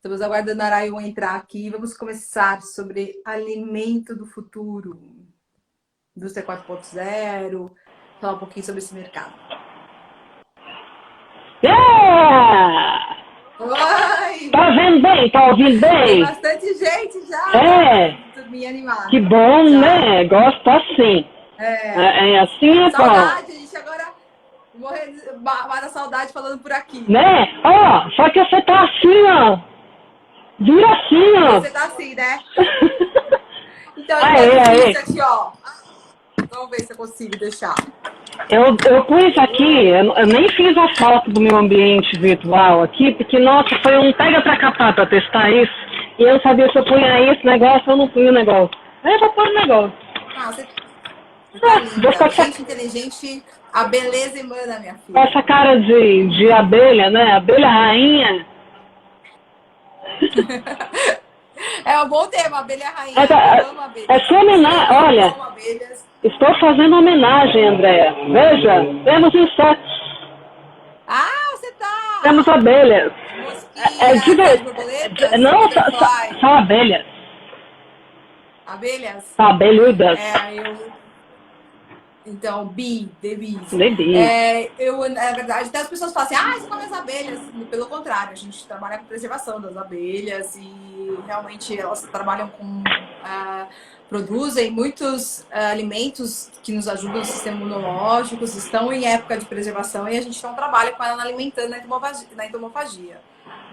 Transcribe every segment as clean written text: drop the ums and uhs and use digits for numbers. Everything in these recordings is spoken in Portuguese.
Estamos aguardando a Arayon entrar aqui. Vamos começar sobre alimento do futuro, indústria 4.0, falar um pouquinho sobre esse mercado. Yeah! Oi! Tá vendo bem? Tá ouvindo Tem bem? bastante gente já. É, Turminha animada. que bom, Já. né? Gosto assim. É. Assim é bom. Saudade, a gente agora morre da saudade falando por aqui. Né? Ó, só que você tá assim, ó. Vira assim, ó. Você tá assim, né? Então eu Aê, quero aê. isso aqui, ó. Vamos ver se eu consigo deixar. Eu pus aqui, eu nem fiz a foto do meu ambiente virtual aqui, porque, nossa, foi um pega pra capar pra testar isso. E eu sabia se eu punha esse negócio ou não punha o negócio. Aí eu vou pôr o negócio. Ah, você tá Vou com linda. essa, Gente inteligente, a beleza emana, minha com essa filha. cara de abelha, né? Abelha rainha. É um bom tema, abelha rainha. Eu amo É abelhas, sua inclusive. homenagem. Eu Olha, amo abelhas. estou fazendo homenagem, Andréa. Veja, temos insetos, Ah, você temos tá! abelhas. Mosquinha, aquelas borboletas, Não, butterfly, são abelhas. abelhas. São abelhudas. Então, the bees. Bebi. Na verdade, até as pessoas falam assim, você come as abelhas. Pelo contrário, a gente trabalha com preservação das abelhas e realmente elas trabalham produzem muitos alimentos que nos ajudam no sistema imunológico, estão em época de preservação e a gente não trabalha com ela alimentando na entomofagia.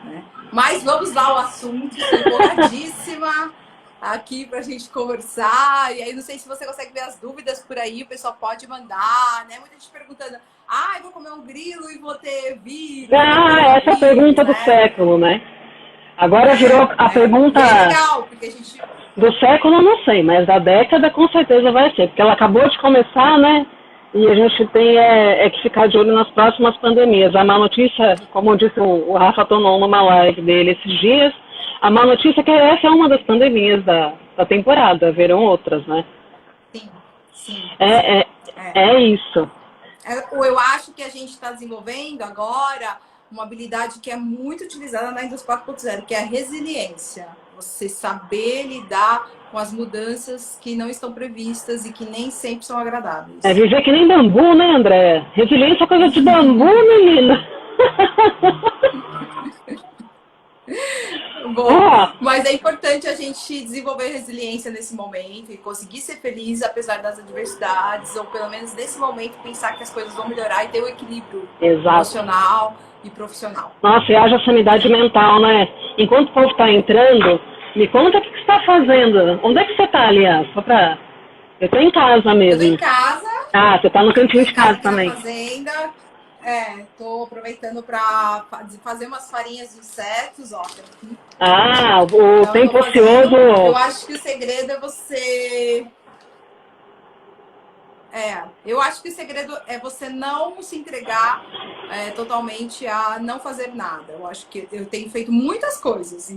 Né? Mas vamos lá ao assunto, estou empolgadíssima aqui pra gente conversar. E aí, não sei se você consegue ver as dúvidas por aí, o pessoal pode mandar, né? Muita gente perguntando, eu vou comer um grilo e vou ter vírus. Essa é a pergunta do século, né? Agora virou a pergunta E é legal, porque a gente... do século, eu não sei, mas da década com certeza vai ser, porque ela acabou de começar, né? E a gente tem que ficar de olho nas próximas pandemias. A má notícia, como disse o Rafa Tonon numa live dele esses dias, a má notícia é que essa é uma das pandemias da temporada, haverão outras, né? Sim. É isso. Eu acho que a gente está desenvolvendo agora uma habilidade que é muito utilizada na indústria 4.0, que é a resiliência. Você saber lidar com as mudanças que não estão previstas e que nem sempre são agradáveis. É viver que nem bambu, né, André? Resiliência é coisa de bambu, menina. Bom, mas é importante a gente desenvolver resiliência nesse momento e conseguir ser feliz apesar das adversidades, ou pelo menos nesse momento pensar que as coisas vão melhorar e ter um equilíbrio emocional e profissional. Nossa, e haja sanidade mental, né? Enquanto o povo está entrando, me conta o que você está fazendo. Onde é que você está, aliás? Eu tô em casa mesmo. Eu tô em casa. Você tá no cantinho de casa também. Na fazenda. Tô aproveitando para fazer umas farinhas de insetos, ó. O tempo ocioso. Eu acho que o segredo é você... eu acho que o segredo é você não se entregar totalmente a não fazer nada. Eu acho que eu tenho feito muitas coisas,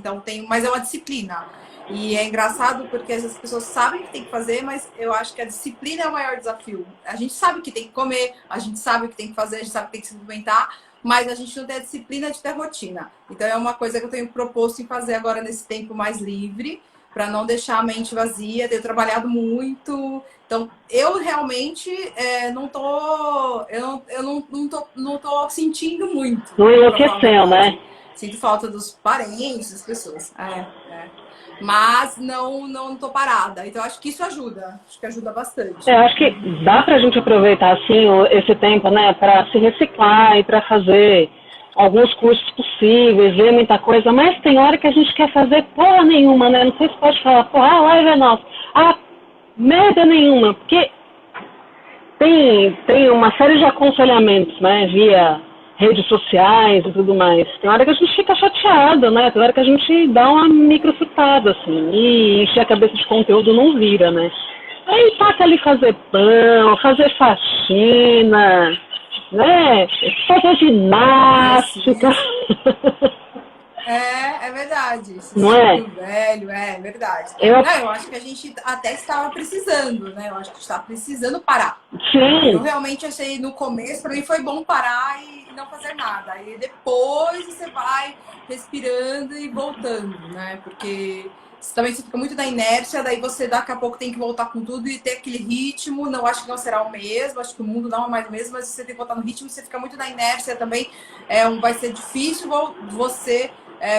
mas é uma disciplina. E é engraçado porque as pessoas sabem que tem que fazer, mas eu acho que a disciplina é o maior desafio. A gente sabe que tem que comer, a gente sabe o que tem que fazer, a gente sabe que tem que se movimentar, mas a gente não tem a disciplina de ter rotina. Então é uma coisa que eu tenho proposto em fazer agora nesse tempo mais livre, para não deixar a mente vazia. Tenho trabalhado muito. Então, eu realmente não tô sentindo muito. Não enlouqueceu, né? Sinto falta dos parentes, das pessoas. Mas não tô parada. Então, acho que isso ajuda. Acho que ajuda bastante. Acho que dá pra gente aproveitar, assim, esse tempo, né? Pra se reciclar e pra fazer alguns cursos possíveis, ver muita coisa. Mas tem hora que a gente quer fazer porra nenhuma, né? Não sei se pode falar, a live é nossa. Merda nenhuma. Porque tem uma série de aconselhamentos, né? Via redes sociais e tudo mais. Tem hora que a gente fica chateado, né? Tem hora que a gente dá uma microfitada, assim, e encher a cabeça de conteúdo não vira, né? Aí taca ali fazer pão, fazer faxina, né? Fazer ginástica. É verdade. Não é? Velho, é verdade. Eu acho que a gente até estava precisando, né? Eu acho que está precisando parar. Sim. Eu realmente achei no começo, para mim foi bom parar e não fazer nada. Aí depois você vai respirando e voltando, né? Porque também você fica muito na inércia, daí você daqui a pouco tem que voltar com tudo e ter aquele ritmo. Não acho que não será o mesmo, acho que o mundo não é mais o mesmo, mas você tem que voltar no ritmo, você fica muito na inércia também. Vai ser difícil você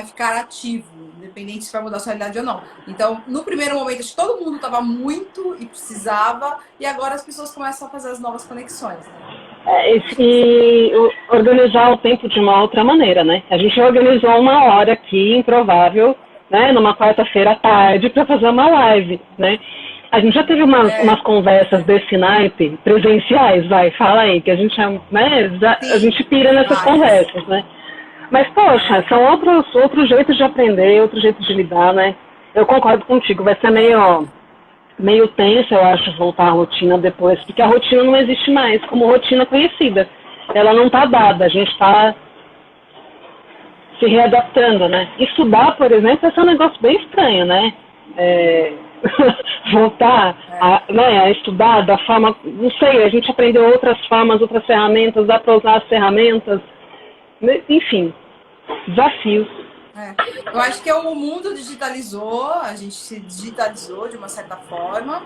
ficar ativo, independente se vai mudar a sua realidade ou não. Então, no primeiro momento, acho que todo mundo estava muito e precisava, e agora as pessoas começam a fazer as novas conexões, né? E organizar o tempo de uma outra maneira, né? A gente organizou uma hora aqui, improvável, né, numa quarta-feira à tarde, para fazer uma live, né? A gente já teve umas conversas desse naipe, presenciais, fala aí, que a gente, né, a gente pira nessas conversas, né? Mas, poxa, são outros jeitos de aprender, outros jeitos de lidar, né? Eu concordo contigo, vai ser meio tenso, eu acho, voltar à rotina depois, porque a rotina não existe mais como rotina conhecida. Ela não está dada, a gente está se readaptando, né? Estudar, por exemplo, vai ser um negócio bem estranho, né? Voltar a estudar da forma, não sei, a gente aprendeu outras formas, outras ferramentas, dá para usar as ferramentas, enfim, desafios. Eu acho que o mundo digitalizou, a gente se digitalizou de uma certa forma.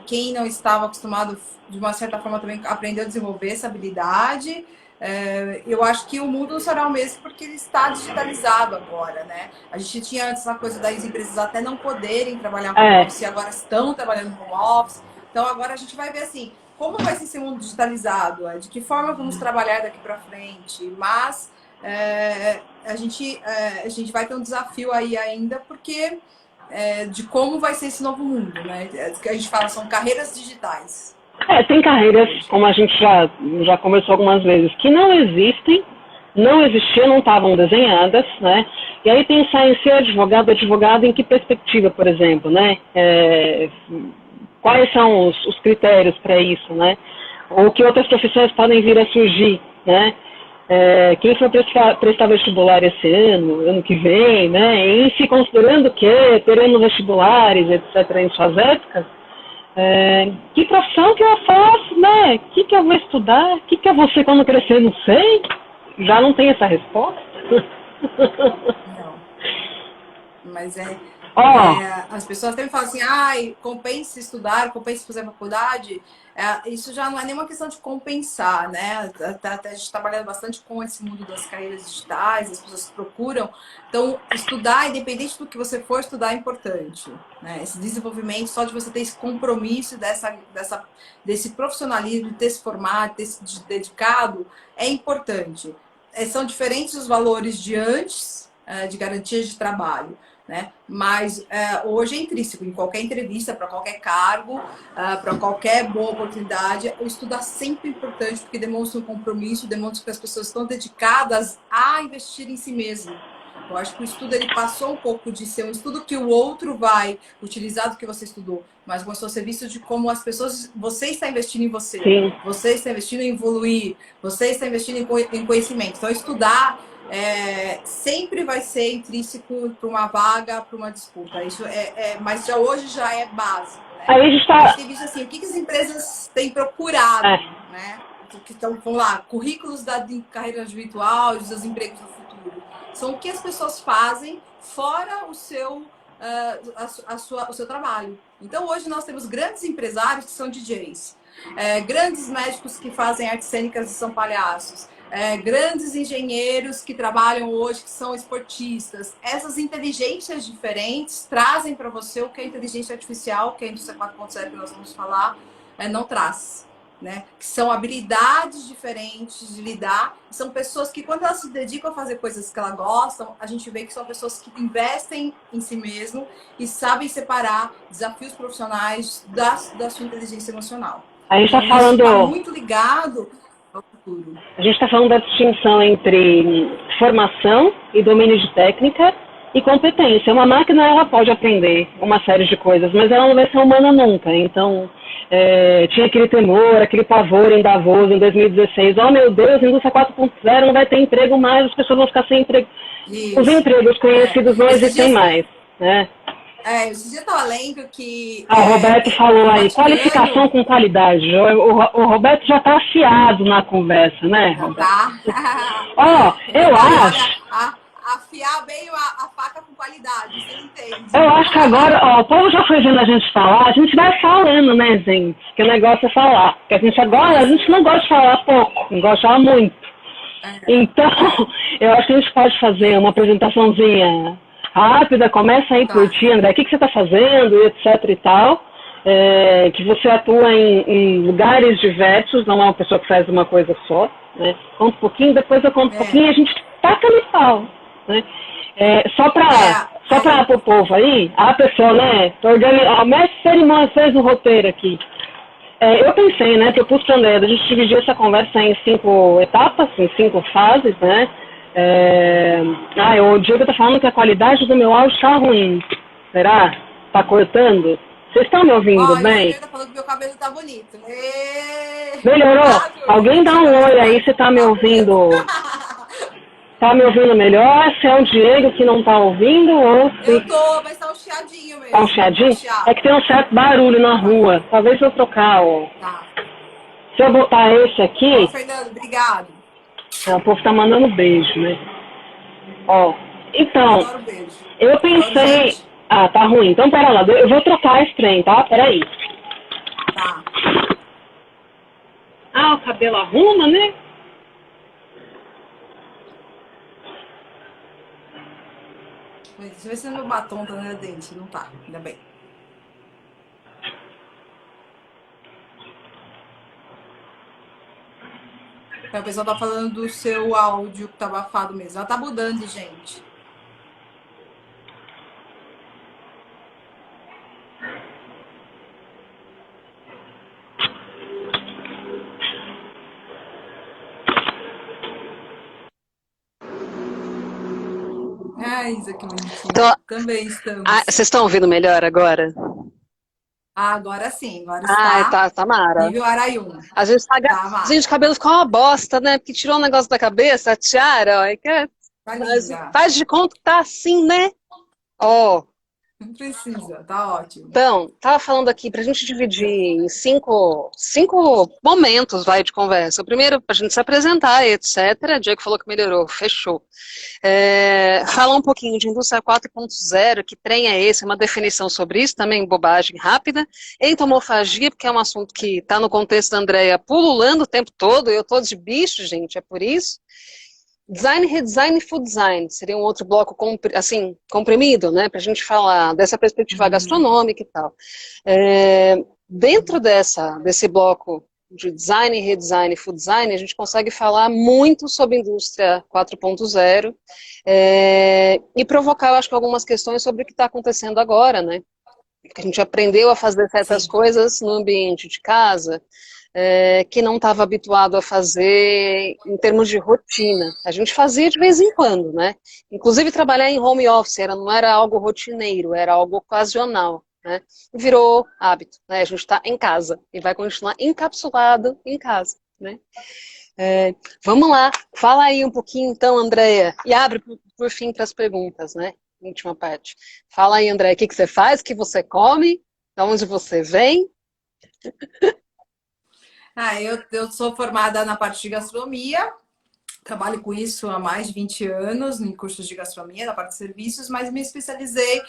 Quem não estava acostumado, de uma certa forma, também aprendeu a desenvolver essa habilidade. Eu acho que o mundo não será o mesmo porque ele está digitalizado agora, né? A gente tinha antes a coisa das empresas até não poderem trabalhar home office, e agora estão trabalhando home office. Então agora a gente vai ver assim, como vai ser esse mundo digitalizado? De que forma vamos trabalhar daqui para frente? Mas a gente vai ter um desafio aí ainda, porque de como vai ser esse novo mundo, né? Que a gente fala, são carreiras digitais. Tem carreiras, como a gente já conversou algumas vezes, que não existem, não existiam, não estavam desenhadas, né? E aí pensar em ser advogado em que perspectiva, por exemplo, né? Quais são os critérios para isso, né? Ou que outras profissões podem vir a surgir, né? Quem for prestar vestibular esse ano que vem, né? E se considerando que teremos vestibulares, etc., em suas épocas, que profissão que eu faço, né? O que eu vou estudar? O que eu vou ser quando crescer? Não sei. Já não tem essa resposta. Não. Mas as pessoas sempre falam assim, compensa estudar, compensa fazer faculdade. Isso já não é nenhuma questão de compensar, né? A gente trabalhando bastante com esse mundo das carreiras digitais, as pessoas procuram. Então, estudar, independente do que você for estudar, é importante, né? Esse desenvolvimento, só de você ter esse compromisso desse profissionalismo, de ter se formado, de ter se dedicado, é importante. São diferentes os valores de antes, de garantias de trabalho, né? Mas hoje é intrínseco, em qualquer entrevista, para qualquer cargo, para qualquer boa oportunidade, o estudo é sempre importante, porque demonstra um compromisso, demonstra que as pessoas estão dedicadas a investir em si mesmo. Eu acho que o estudo ele passou um pouco de ser um estudo que o outro vai utilizar do que você estudou, mas começou a ser visto de como as pessoas, você está investindo em você, Sim. Você está investindo em evoluir, você está investindo em conhecimento. Então, estudar sempre vai ser intrínseco para uma vaga, para uma disputa. Isso mas hoje já é básico, né? Aí a gente tem visto assim, o que as empresas têm procurado, né? Então, vamos lá, currículos da carreira virtual, dos seus empregos no futuro. São o que as pessoas fazem fora o seu trabalho. Então, hoje nós temos grandes empresários que são DJs, grandes médicos que fazem artes cênicas e são palhaços, grandes engenheiros que trabalham hoje, que são esportistas. Essas inteligências diferentes trazem para você o que a inteligência artificial, que é a indústria 4.0 que nós vamos falar, não traz. Né? Que são habilidades diferentes de lidar. São pessoas que, quando elas se dedicam a fazer coisas que elas gostam, a gente vê que são pessoas que investem em si mesmo e sabem separar desafios profissionais da sua inteligência emocional. A gente está falando... Isso está muito ligado ao futuro. A gente está falando da distinção entre formação e domínio de técnica e competência. Uma máquina, ela pode aprender uma série de coisas, mas ela não vai ser humana nunca. Então... tinha aquele temor, aquele pavor em Davos em 2016. Oh, meu Deus, a indústria 4.0 não vai ter emprego mais, as pessoas vão ficar sem emprego. Isso. Os empregos conhecidos não existem mais, né? Esse dia eu estava lendo que... O Roberto falou aí, qualificação com qualidade. O Roberto já está afiado na conversa, né, Roberto? Tá. Eu acho... A afiar bem a faca com qualidade, você entende? Eu acho que agora, ó, o povo já foi vendo a gente falar, a gente vai falando, né, gente? Que o negócio é falar. Porque a gente não gosta de falar pouco, não gosta de falar muito. Então, eu acho que a gente pode fazer uma apresentaçãozinha rápida, começa aí por ti, André, o que você está fazendo, etc e tal. Que você atua em lugares diversos, não é uma pessoa que faz uma coisa só, né? Conta um pouquinho, depois eu conto um pouquinho e a gente taca no pau, né? Só para o povo aí, a pessoa, né? O mestre de cerimônia fez um roteiro aqui. Eu pensei, né? Propus para André, a gente dividiu essa conversa em 5 etapas, em 5 fases, né? O Diego tá falando que a qualidade do meu áudio tá ruim. Será? Tá cortando? Vocês estão me ouvindo bem? O Diego tá falando que meu cabelo tá bonito. Melhorou? Alguém dá um oi aí se tá me ouvindo. Tá me ouvindo melhor? Se é o Diego que não tá ouvindo ou se... Eu tô, mas tá um chiadinho mesmo. Tá um chiadinho? É que tem um certo barulho na rua. Talvez eu trocar, ó. Tá. Se eu botar esse aqui... Ô, Fernando, obrigado. O povo tá mandando beijo, né? Ó, então... Eu adoro beijo. Eu pensei... Tá ruim. Então, pera lá. Eu vou trocar esse trem, tá? Peraí. Tá. O cabelo arruma, né? Deixa eu ver se meu batom tá na dente. Não tá, ainda bem. O pessoal tá falando do seu áudio que tá abafado mesmo. Ela tá mudando, gente. Isa, que bonitinho. Também estamos. Vocês estão ouvindo melhor agora? Agora sim, agora está. Tá mara. Nível Arayun. A gente gente, o cabelo ficou uma bosta, né? Porque tirou o negócio da cabeça, a tiara, ó. Faz de conta que tá assim, né? Ó. Não precisa, tá ótimo. Então, tava falando aqui pra gente dividir em cinco momentos, de conversa. O primeiro, pra gente se apresentar, etc. O Diego falou que melhorou, fechou. Falar um pouquinho de indústria 4.0, que trem é esse, uma definição sobre isso, também bobagem rápida. Entomofagia, porque é um assunto que está no contexto da Andrea pululando o tempo todo, eu tô de bicho, gente, é por isso. Design, redesign e food design seria um outro bloco assim, comprimido, né, para a gente falar dessa perspectiva gastronômica e tal. Dentro desse bloco de design, redesign e food design, a gente consegue falar muito sobre indústria 4.0 e provocar, eu acho que algumas questões sobre o que está acontecendo agora, né? Porque a gente aprendeu a fazer certas coisas no ambiente de casa, que não estava habituado a fazer em termos de rotina. A gente fazia de vez em quando, né? Inclusive trabalhar em home office não era algo rotineiro, era algo ocasional, né? Virou hábito, né? A gente está em casa e vai continuar encapsulado em casa, né? Vamos lá, fala aí um pouquinho então, Andrea, e abre por fim para as perguntas, né? Última parte. Fala aí, Andrea, o que você faz, o que você come, de onde você vem? Eu sou formada na parte de gastronomia, trabalho com isso há mais de 20 anos, em cursos de gastronomia, na parte de serviços, mas me especializei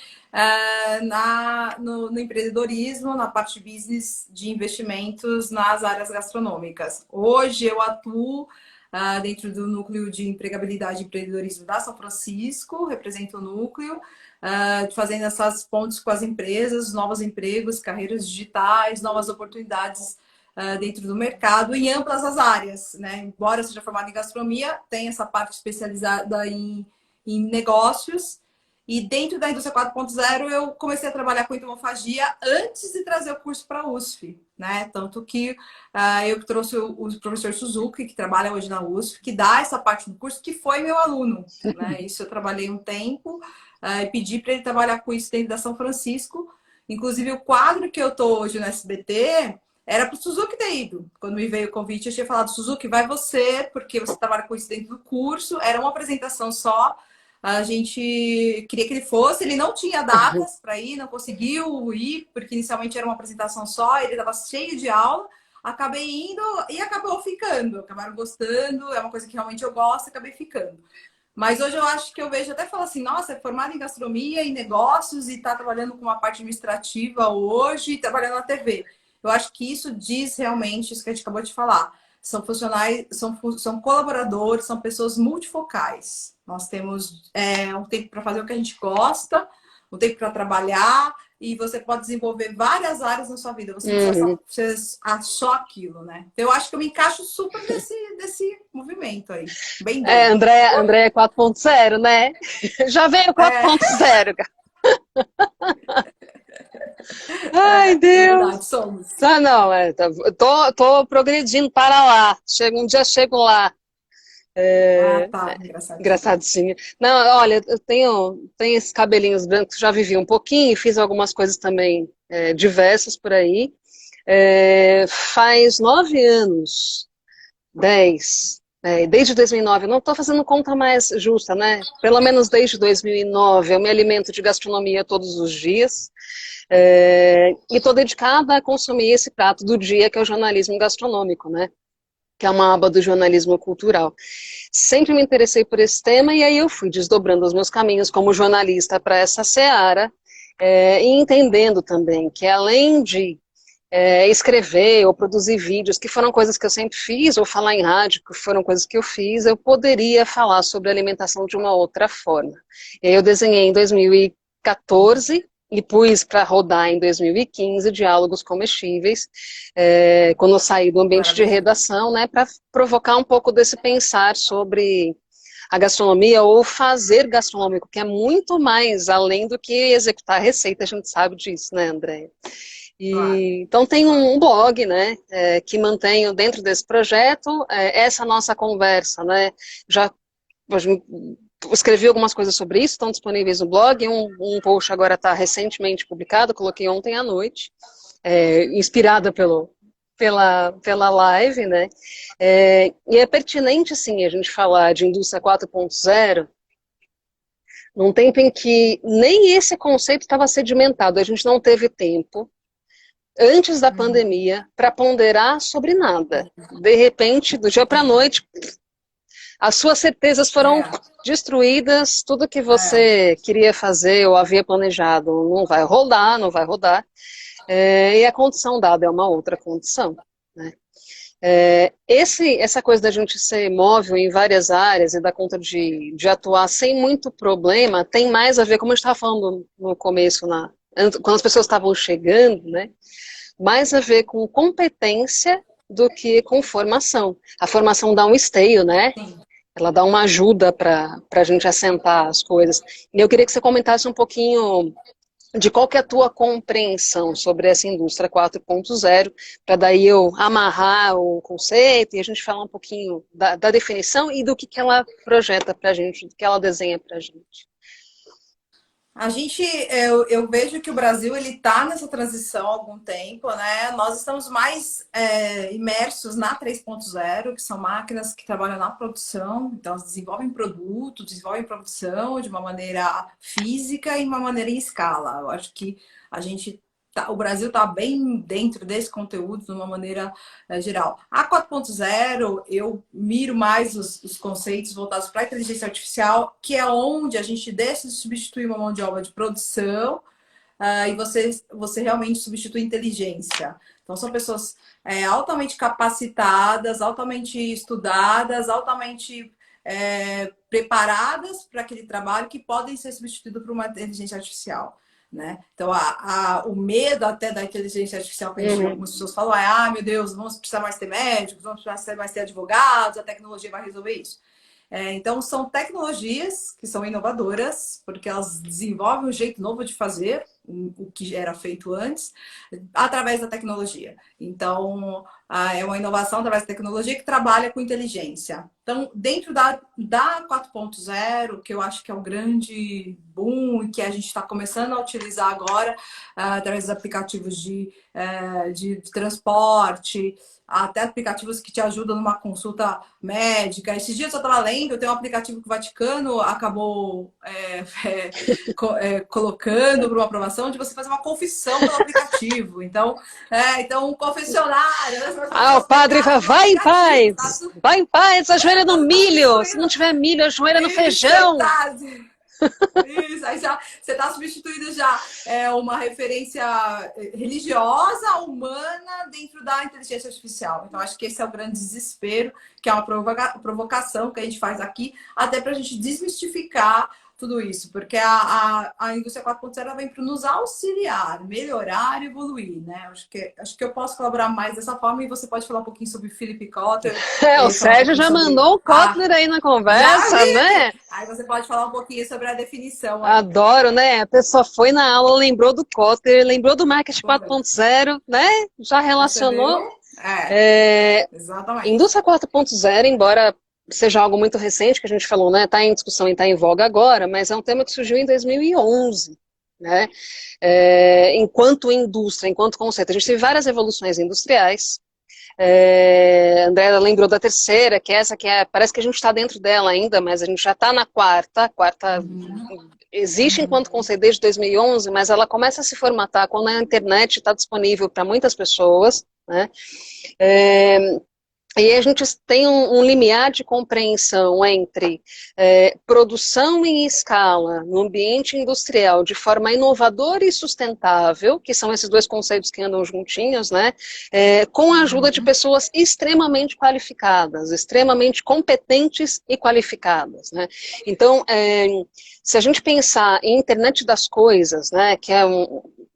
no empreendedorismo, na parte de business de investimentos nas áreas gastronômicas. Hoje eu atuo dentro do núcleo de empregabilidade e empreendedorismo da São Francisco, represento o núcleo, fazendo essas pontes com as empresas, novos empregos, carreiras digitais, novas oportunidades dentro do mercado, em amplas as áreas, né? Embora eu seja formada em gastronomia, tem essa parte especializada em negócios, e dentro da indústria 4.0 eu comecei a trabalhar com entomofagia antes de trazer o curso para a USF, né? Tanto que eu trouxe o professor Suzuki, que trabalha hoje na USF, que dá essa parte do curso, que foi meu aluno, né? Isso eu trabalhei um tempo e pedi para ele trabalhar com isso dentro da São Francisco. Inclusive o quadro que eu estou hoje no SBT era para o Suzuki ter ido. Quando me veio o convite, eu tinha falado, Suzuki, vai você, porque você trabalha com isso dentro do curso. Era uma apresentação só. A gente queria que ele fosse. Ele não tinha datas para ir, não conseguiu ir, porque inicialmente era uma apresentação só. Ele estava cheio de aula. Acabei indo e acabou ficando. Acabaram gostando. É uma coisa que realmente eu gosto, acabei ficando. Mas hoje eu acho que eu vejo até falar assim, nossa, é formada em gastronomia e negócios e está trabalhando com uma parte administrativa hoje e trabalhando na TV. Eu acho que isso diz realmente isso que a gente acabou de falar. São funcionários, são colaboradores, são pessoas multifocais. Nós temos um tempo para fazer o que a gente gosta, um tempo para trabalhar, e você pode desenvolver várias áreas na sua vida. Você não precisa só aquilo, né? Então, eu acho que eu me encaixo super desse movimento aí. Bem doido. André 4.0, né? Já veio 4.0. Ai, Deus. Verdade, somos. Não, tô progredindo para lá. Um dia chego lá. Tá, engraçadinho. Engraçadinho. Não, olha, eu tenho esses cabelinhos brancos, já vivi um pouquinho, fiz algumas coisas também diversas por aí. Faz 9 anos, 10, desde 2009, eu não estou fazendo conta mais justa, né? Pelo menos desde 2009, eu me alimento de gastronomia todos os dias. E estou dedicada a consumir esse prato do dia, que é o jornalismo gastronômico, né? Que é uma aba do jornalismo cultural. Sempre me interessei por esse tema e aí eu fui desdobrando os meus caminhos como jornalista para essa seara e entendendo também que além de escrever ou produzir vídeos, que foram coisas que eu sempre fiz, ou falar em rádio, que foram coisas que eu fiz, eu poderia falar sobre alimentação de uma outra forma. E aí eu desenhei em 2014 e pus para rodar em 2015 Diálogos Comestíveis, quando eu saí do ambiente de redação, né, para provocar um pouco desse pensar sobre a gastronomia ou fazer gastronômico, que é muito mais além do que executar receita, a gente sabe disso, né, Andréia? Então tem um blog, né, que mantenho dentro desse projeto, essa nossa conversa, né, já escrevi algumas coisas sobre isso, estão disponíveis no blog, um post agora está recentemente publicado, coloquei ontem à noite, inspirada pela live, né, e é pertinente, sim, a gente falar de indústria 4.0, num tempo em que nem esse conceito estava sedimentado, a gente não teve tempo, antes da pandemia, para ponderar sobre nada. De repente, do dia para a noite, as suas certezas foram destruídas, tudo que você queria fazer ou havia planejado não vai rodar, não vai rodar, e a condição dada é uma outra condição, né? Essa coisa da gente ser móvel em várias áreas e dar conta de atuar sem muito problema tem mais a ver, como a gente estava falando no começo, quando as pessoas estavam chegando, né? Mais a ver com competência do que com formação. A formação dá um esteio, né? Sim. Ela dá uma ajuda para a gente assentar as coisas. E eu queria que você comentasse um pouquinho de qual que é a tua compreensão sobre essa indústria 4.0, para daí eu amarrar o conceito e a gente falar um pouquinho da definição e do que ela projeta para a gente, do que ela desenha para a gente. Eu vejo que o Brasil ele está nessa transição há algum tempo, né? Nós estamos mais imersos na 3.0, que são máquinas que trabalham na produção, então elas desenvolvem produto, desenvolvem produção de uma maneira física e uma maneira em escala. Eu acho que o Brasil está bem dentro desse conteúdo de uma maneira geral. A 4.0, eu miro mais os conceitos voltados para a inteligência artificial, que é onde a gente deixa de substituir uma mão de obra de produção e você realmente substitui inteligência. Então, são pessoas altamente capacitadas, altamente estudadas, altamente preparadas para aquele trabalho que podem ser substituídos por uma inteligência artificial. Né? Então, o medo até da inteligência artificial, que algumas pessoas falam, meu Deus, vamos precisar mais ter médicos, vamos precisar mais ter advogados, a tecnologia vai resolver isso. Então, são tecnologias que são inovadoras, porque elas desenvolvem um jeito novo de fazer o que era feito antes, através da tecnologia. Então, é uma inovação através da tecnologia que trabalha com inteligência. Então, dentro da 4.0, que eu acho que é o grande boom e que a gente está começando a utilizar agora, através dos aplicativos de transporte, até aplicativos que te ajudam numa consulta médica. Esses dias eu estava lendo, tem um aplicativo que o Vaticano acabou colocando para uma aprovação informação de você fazer uma confissão pelo aplicativo. Então, um confessionário. Ah, o padre fala, vai em paz, ajoelha no milho. Se não tiver milho, ajoelha no feijão. Isso, aí já você está substituindo já uma referência religiosa, humana, dentro da inteligência artificial. Então, acho que esse é o grande desespero, que é uma provocação que a gente faz aqui, até para a gente desmistificar tudo isso, porque a indústria 4.0 vem para nos auxiliar, melhorar e evoluir, né? Acho que eu posso colaborar mais dessa forma e você pode falar um pouquinho sobre Philip Kotler. O Sérgio já mandou o Kotler aí na conversa, né? Aí você pode falar um pouquinho sobre a definição. Adoro, né? A pessoa foi na aula, lembrou do Kotler, lembrou do Marketing 4.0, né? Já relacionou. Exatamente. Indústria 4.0, embora seja algo muito recente, que a gente falou, né? Está em discussão e está em voga agora, mas é um tema que surgiu em 2011, né? Enquanto indústria, enquanto conceito. A gente teve várias evoluções industriais. André lembrou da terceira, que é essa que parece que a gente está dentro dela ainda, mas a gente já está na quarta. A quarta existe enquanto conceito desde 2011, mas ela começa a se formatar quando a internet está disponível para muitas pessoas, né? E a gente tem um limiar de compreensão entre produção em escala no ambiente industrial de forma inovadora e sustentável, que são esses dois conceitos que andam juntinhos, né? Com a ajuda de pessoas extremamente qualificadas, extremamente competentes e qualificadas, né? Então, se a gente pensar em internet das coisas, né, que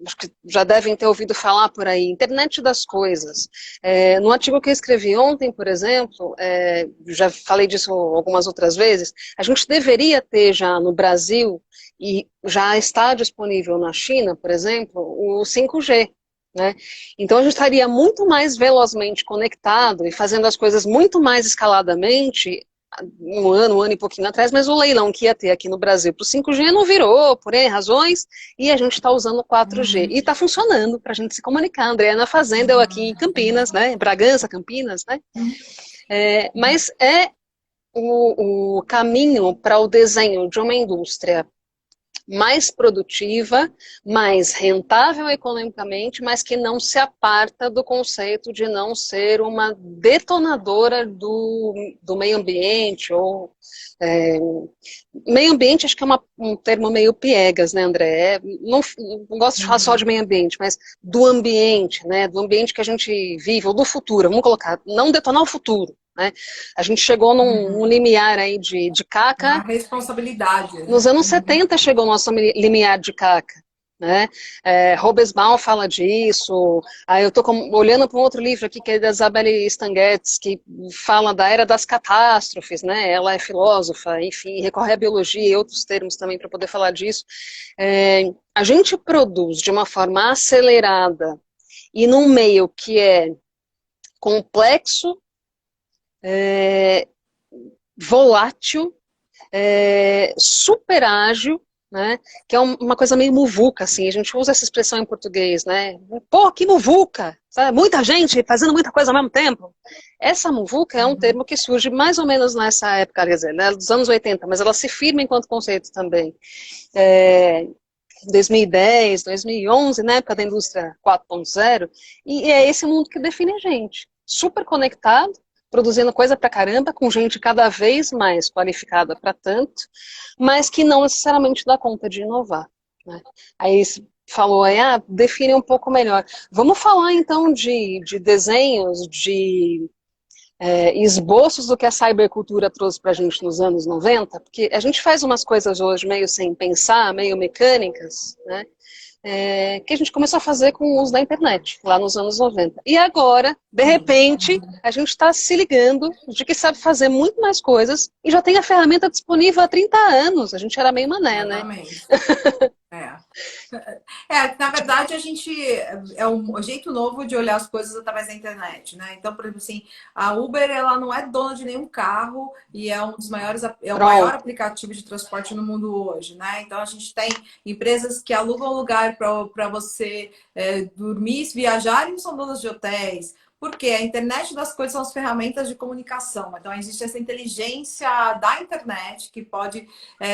acho que já devem ter ouvido falar por aí, internet das coisas. No artigo que eu escrevi ontem, por exemplo, já falei disso algumas outras vezes, a gente deveria ter já no Brasil, e já está disponível na China, por exemplo, o 5G. Né? Então a gente estaria muito mais velozmente conectado e fazendo as coisas muito mais escaladamente, um ano e pouquinho atrás, mas o leilão que ia ter aqui no Brasil para o 5G não virou, por N razões, e a gente está usando o 4G. E está funcionando para a gente se comunicar. André na fazenda, eu aqui em Campinas, né? Bragança, Campinas, né? Mas é o caminho para o desenho de uma indústria mais produtiva, mais rentável economicamente, mas que não se aparta do conceito de não ser uma detonadora do meio ambiente, ou meio ambiente acho que é um termo meio piegas, né, André? Não gosto de falar só de meio ambiente, mas do ambiente, né, do ambiente que a gente vive, ou do futuro, vamos colocar, não detonar o futuro. Né? A gente chegou num limiar aí de caca. Uma responsabilidade. Nos anos 70 chegou o nosso limiar de caca. Né? Robesbal fala disso. Aí eu estou olhando para um outro livro aqui que é da Isabelle Stanguettes, que fala da era das catástrofes, né? Ela é filósofa, enfim, recorre à biologia e outros termos também para poder falar disso. A gente produz de uma forma acelerada e num meio que é complexo, volátil, super ágil, né, que é uma coisa meio muvuca, assim, a gente usa essa expressão em português, né, pô, que muvuca, sabe? Muita gente fazendo muita coisa ao mesmo tempo. Essa muvuca é um termo que surge mais ou menos nessa época, quer dizer, né, dos anos 80, mas ela se firma enquanto conceito também. 2010, 2011, na época da indústria 4.0, e é esse mundo que define a gente, super conectado, produzindo coisa pra caramba, com gente cada vez mais qualificada para tanto, mas que não necessariamente dá conta de inovar. Né? Aí você falou, define um pouco melhor. Vamos falar então de desenhos, de esboços do que a cybercultura trouxe pra gente nos anos 90, porque a gente faz umas coisas hoje meio sem pensar, meio mecânicas, né? Que a gente começou a fazer com o uso da internet, lá nos anos 90. E agora, de repente, a gente está se ligando de que sabe fazer muito mais coisas e já tem a ferramenta disponível há 30 anos. A gente era meio mané, Exatamente. né? Na verdade, a gente é um jeito novo de olhar as coisas através da internet, né? Então, por exemplo, assim, a Uber, ela não é dona de nenhum carro e é um dos maiores, o maior aplicativo de transporte no mundo hoje, né? Então, a gente tem empresas que alugam lugar para você dormir, viajar e não são donas de hotéis. Porque a internet das coisas são as ferramentas de comunicação. Então, existe essa inteligência da internet que pode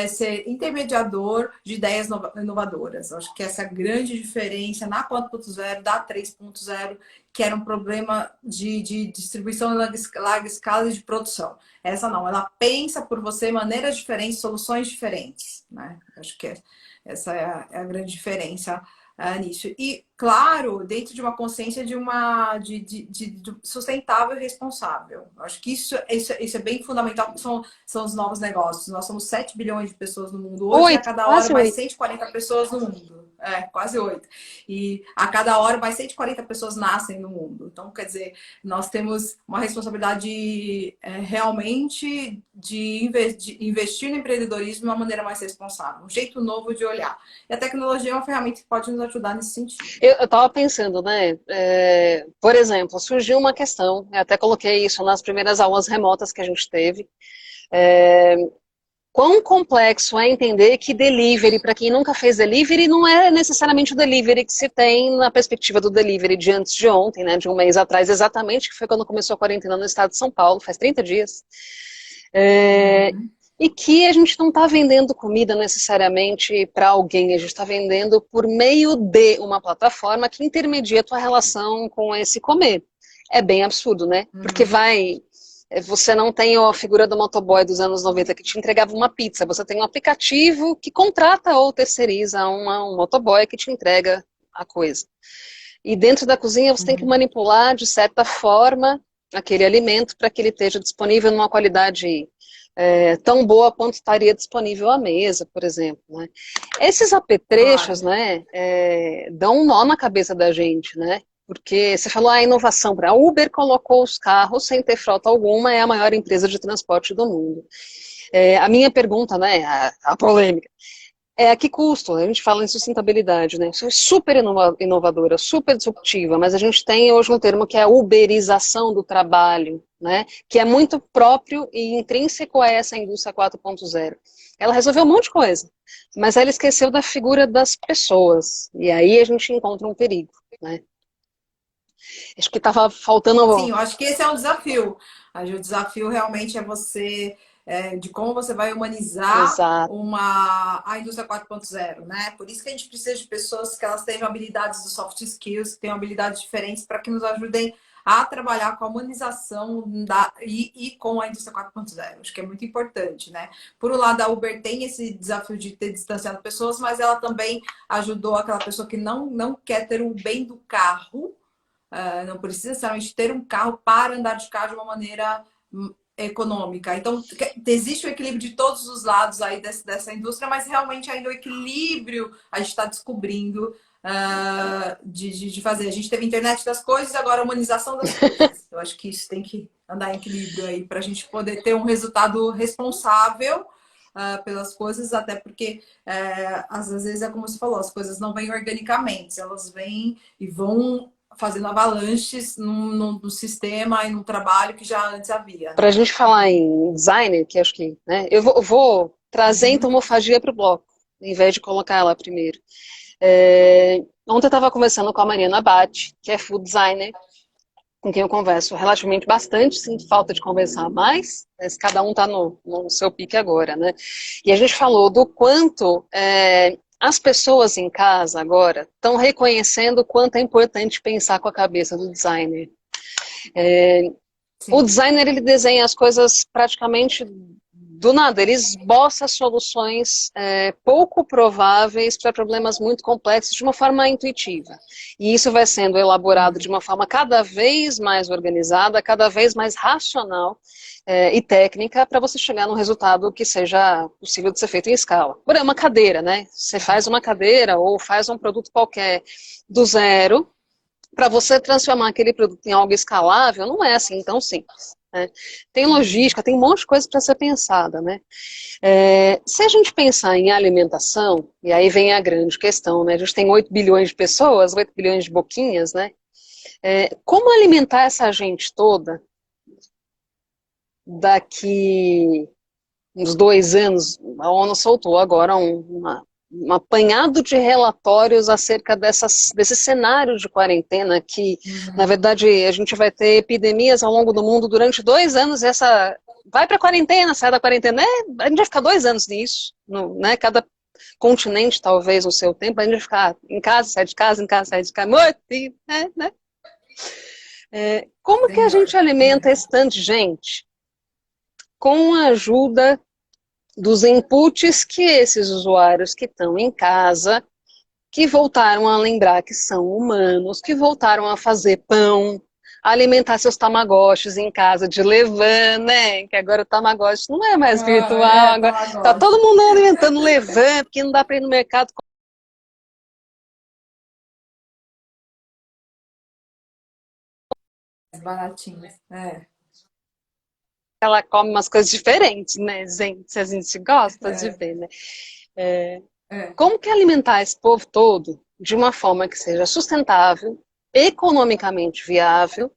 ser intermediador de ideias inovadoras. Eu acho que essa é a grande diferença na 4.0 da 3.0, que era um problema de distribuição em larga escala e de produção. Essa não, ela pensa por você maneiras diferentes, soluções diferentes, né? Eu acho que essa é a grande diferença nisso. E, claro, dentro de uma consciência de sustentável e responsável. Eu acho que isso é bem fundamental, porque são os novos negócios. Nós somos 7 bilhões de pessoas no mundo hoje, e a cada hora mais 140 pessoas no mundo. Quase 8. E a cada hora mais 140 pessoas nascem no mundo. Então, quer dizer, nós temos uma responsabilidade realmente de investir no empreendedorismo de uma maneira mais responsável, um jeito novo de olhar. E a tecnologia é uma ferramenta que pode nos ajudar nesse sentido. Eu estava pensando, né? Por exemplo, surgiu uma questão, eu até coloquei isso nas primeiras aulas remotas que a gente teve. Quão complexo é entender que delivery, para quem nunca fez delivery, não é necessariamente o delivery que se tem na perspectiva do delivery de antes de ontem, né, de um mês atrás, exatamente, que foi quando começou a quarentena no estado de São Paulo, faz 30 dias. E que a gente não está vendendo comida necessariamente para alguém, a gente está vendendo por meio de uma plataforma que intermedia a tua relação com esse comer. É bem absurdo, né? Porque você não tem a figura do motoboy dos anos 90 que te entregava uma pizza, você tem um aplicativo que contrata ou terceiriza um motoboy que te entrega a coisa. E dentro da cozinha você tem que manipular, de certa forma, aquele alimento para que ele esteja disponível numa qualidade tão boa quanto estaria disponível à mesa, por exemplo. Né? Esses apetrechos, né, dão um nó na cabeça da gente, né? Porque você falou a inovação, a Uber colocou os carros sem ter frota alguma, é a maior empresa de transporte do mundo. A minha pergunta, né, a polêmica, a que custo? A gente fala em sustentabilidade, né? Isso é super inovadora, super disruptiva, mas a gente tem hoje um termo que é a uberização do trabalho, né? Que é muito próprio e intrínseco a essa indústria 4.0. Ela resolveu um monte de coisa, mas ela esqueceu da figura das pessoas, e aí a gente encontra um perigo, né? Acho que estava faltando... Sim, eu acho que esse é um desafio. O desafio realmente é você... de como você vai humanizar a indústria 4.0, né? Por isso que a gente precisa de pessoas que elas tenham habilidades dos soft skills, que tenham habilidades diferentes para que nos ajudem a trabalhar com a humanização e com a indústria 4.0. Acho que é muito importante, né? Por um lado, a Uber tem esse desafio de ter distanciado pessoas, mas ela também ajudou aquela pessoa que não quer ter o bem do carro, não precisa necessariamente ter um carro para andar de carro de uma maneira econômica. Então, existe o equilíbrio de todos os lados aí dessa indústria, mas realmente ainda o equilíbrio a gente está descobrindo de fazer. A gente teve internet das coisas, agora a humanização das coisas. Eu acho que isso tem que andar em equilíbrio aí para a gente poder ter um resultado responsável pelas coisas, até porque às vezes é como você falou, as coisas não vêm organicamente, elas vêm e vão fazendo avalanches no sistema e no trabalho que já antes havia. Né? Para a gente falar em designer, que acho que... Né, eu vou trazer entomofagia para o bloco, em vez de colocar ela primeiro. Ontem eu estava conversando com a Mariana Abate, que é food designer, com quem eu converso relativamente bastante, sinto falta de conversar mais, mas cada um está no seu pique agora, né? E a gente falou do quanto as pessoas em casa agora estão reconhecendo o quanto é importante pensar com a cabeça do designer. O designer, ele desenha as coisas praticamente do nada, ele esboça soluções pouco prováveis para problemas muito complexos de uma forma intuitiva. E isso vai sendo elaborado de uma forma cada vez mais organizada, cada vez mais racional e técnica para você chegar num resultado que seja possível de ser feito em escala. Por exemplo, uma cadeira, né? Você faz uma cadeira ou faz um produto qualquer do zero, para você transformar aquele produto em algo escalável, não é assim tão simples. Né? Tem logística, tem um monte de coisa para ser pensada. Né? Se a gente pensar em alimentação, e aí vem a grande questão, né? A gente tem 8 bilhões de pessoas, 8 bilhões de boquinhas, né? Como alimentar essa gente toda daqui uns 2 anos? A ONU soltou agora um apanhado de relatórios acerca desse cenário de quarentena, que, na verdade, a gente vai ter epidemias ao longo do mundo durante 2 anos, e essa vai para a quarentena, sai da quarentena, a gente vai ficar 2 anos nisso, né? Cada continente, talvez, no seu tempo, a gente vai ficar em casa, sai de casa, em casa, sai de casa, morto, né? Como que a gente alimenta esse tanto de gente? Com a ajuda dos inputs que esses usuários que estão em casa, que voltaram a lembrar que são humanos, que voltaram a fazer pão, alimentar seus tamagotchis em casa de levan, né? Que agora o tamagotchi não é mais virtual, agora tá todo mundo alimentando levan, porque não dá para ir no mercado. Baratinhas, Ela come umas coisas diferentes, né, gente? A gente gosta de ver, né? Como que alimentar esse povo todo de uma forma que seja sustentável, economicamente viável,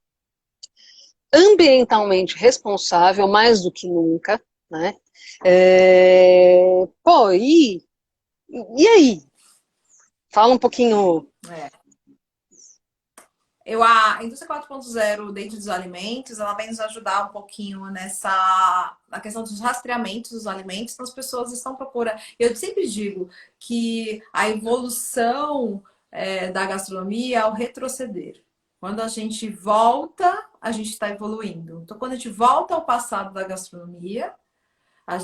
ambientalmente responsável, mais do que nunca, né? Pô, e aí? Fala um pouquinho. A indústria 4.0 dentro dos alimentos, ela vem nos ajudar um pouquinho na questão dos rastreamentos dos alimentos, então as pessoas estão procurando. Eu sempre digo que a evolução da gastronomia é o retroceder. Quando a gente volta, a gente está evoluindo. Então, quando a gente volta ao passado da gastronomia,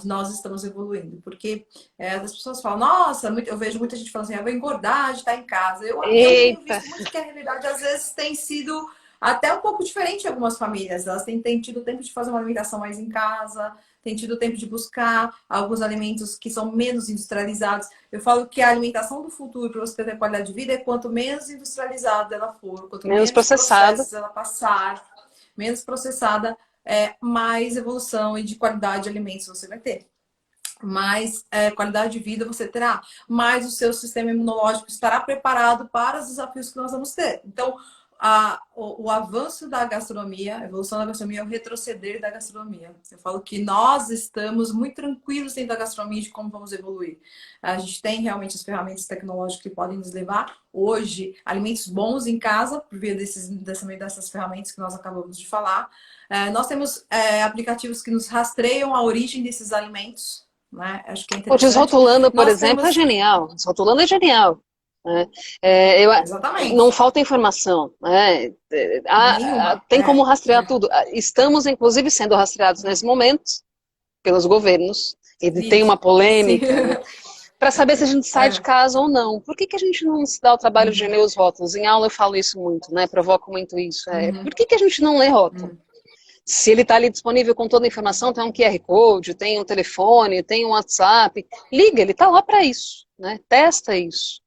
nós estamos evoluindo. Porque as pessoas falam, nossa, eu vejo muita gente falando assim, eu vou engordar de estar em casa. Eu tenho visto muito que a realidade, às vezes, tem sido até um pouco diferente em algumas famílias. Elas têm tido tempo de fazer uma alimentação mais em casa, têm tido tempo de buscar alguns alimentos que são menos industrializados. Eu falo que a alimentação do futuro, para você ter qualidade de vida, é quanto menos industrializada ela for, quanto menos processos ela passar, menos processada, mais evolução e de qualidade de alimentos você vai ter. Mais qualidade de vida você terá. Mais o seu sistema imunológico estará preparado para os desafios que nós vamos ter. Então, o avanço da gastronomia, a evolução da gastronomia é o retroceder da gastronomia. Eu falo que nós estamos muito tranquilos dentro da gastronomia de como vamos evoluir. A gente tem realmente as ferramentas tecnológicas que podem nos levar hoje alimentos bons em casa, por via dessas ferramentas que nós acabamos de falar. Nós temos aplicativos que nos rastreiam a origem desses alimentos, né? Acho que é interessante. O Desrotulando, por exemplo, é genial. Desrotulando é genial. Né? Exatamente. Não falta informação. Né? Tem como rastrear tudo. Estamos, inclusive, sendo rastreados nesse momento pelos governos. E tem uma polêmica, né? Para saber se a gente sai de casa ou não. Por que a gente não se dá o trabalho de ler os rótulos? Em aula eu falo isso muito, né? Provoco muito isso. Por que a gente não lê rótulo? Se ele está ali disponível com toda a informação, tem um QR Code, tem um telefone, tem um WhatsApp, liga, ele está lá para isso, né? Testa isso.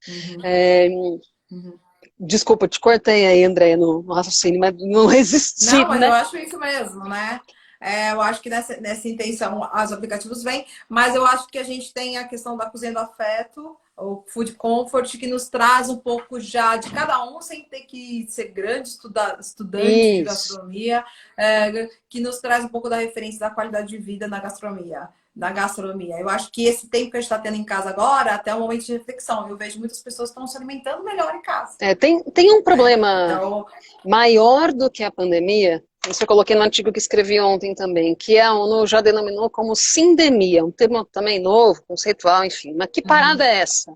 Desculpa, te cortei aí, André, no raciocínio, mas não resisti. Não, mas né? eu acho isso mesmo, né? Eu acho que nessa intenção os aplicativos vêm, mas eu acho que a gente tem a questão da cozinha do afeto, o Food Comfort, que nos traz um pouco já de cada um, sem ter que ser grande estudante de gastronomia, que nos traz um pouco da referência da qualidade de vida na gastronomia. Eu acho que esse tempo que a gente está tendo em casa agora, até um momento de reflexão. Eu vejo muitas pessoas que estão se alimentando melhor em casa. Tem um problema maior do que a pandemia. Isso eu coloquei no artigo que escrevi ontem também, que a ONU já denominou como sindemia, um termo também novo, conceitual, enfim. Mas que parada é essa?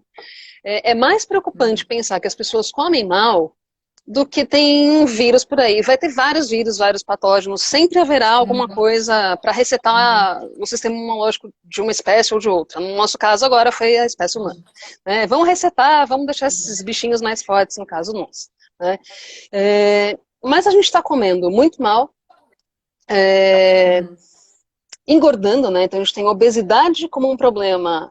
É mais preocupante pensar que as pessoas comem mal do que tem um vírus por aí. Vai ter vários vírus, vários patógenos, sempre haverá alguma coisa para resetar o sistema imunológico de uma espécie ou de outra. No nosso caso agora foi a espécie humana. Vamos resetar, vamos deixar esses bichinhos mais fortes, no caso nosso. Né? Mas a gente está comendo muito mal, engordando, né? Então a gente tem obesidade como um problema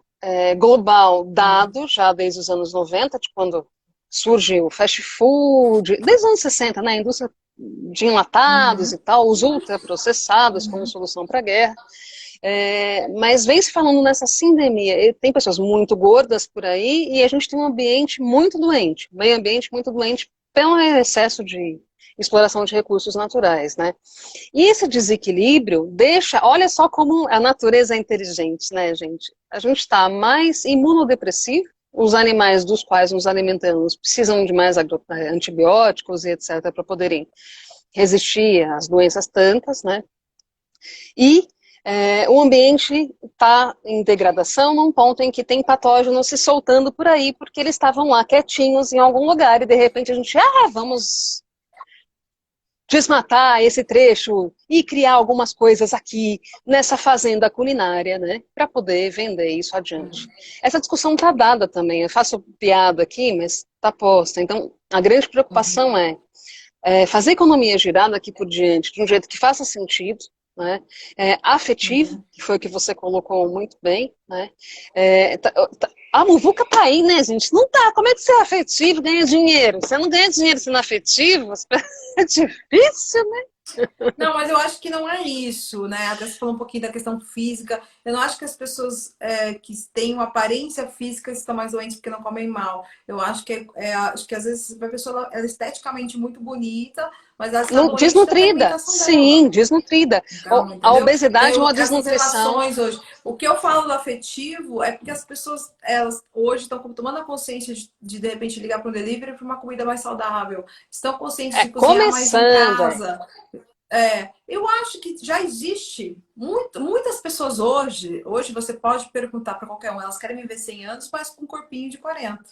global dado já desde os anos 90, de quando surge o fast food, desde os anos 60, né? A indústria de enlatados e tal, os ultraprocessados como solução para a guerra. Mas vem se falando nessa sindemia. Tem pessoas muito gordas por aí e a gente tem um ambiente muito doente, meio ambiente muito doente pelo excesso de exploração de recursos naturais, né? E esse desequilíbrio deixa, olha só como a natureza é inteligente, né, gente? A gente está mais imunodepressivo, os animais dos quais nos alimentamos precisam de mais antibióticos e etc. para poderem resistir às doenças tantas, né? E o ambiente está em degradação num ponto em que tem patógenos se soltando por aí, porque eles estavam lá quietinhos em algum lugar e de repente a gente, vamos desmatar esse trecho e criar algumas coisas aqui nessa fazenda culinária, né, para poder vender isso adiante. Essa discussão está dada também, eu faço piada aqui, mas está posta. Então, a grande preocupação é fazer a economia girar daqui por diante de um jeito que faça sentido, né, afetivo, que foi o que você colocou muito bem, né, a muvuca tá aí, né, gente? Não tá. Como é que você é afetivo e ganha dinheiro? Você não ganha dinheiro sendo afetivo? É difícil, né? Não, mas eu acho que não é isso, né? Até você falou um pouquinho da questão física. Eu não acho que as pessoas que têm uma aparência física estão mais doentes porque não comem mal. Eu acho que, acho que às vezes a pessoa ela é esteticamente muito bonita, mas ela está doente da desnutrida. alimentação Sim, dela. desnutrida. Então, A entendeu? obesidade é Então, uma essas desnutrição. relações hoje. O que eu falo do afetivo é porque as pessoas, elas hoje estão tomando a consciência de repente ligar para um delivery para uma comida mais saudável. Estão conscientes de cozinhar mais em casa. Eu acho que já existe muitas pessoas hoje você pode perguntar para qualquer um, elas querem viver 100 anos, mas com um corpinho de 40.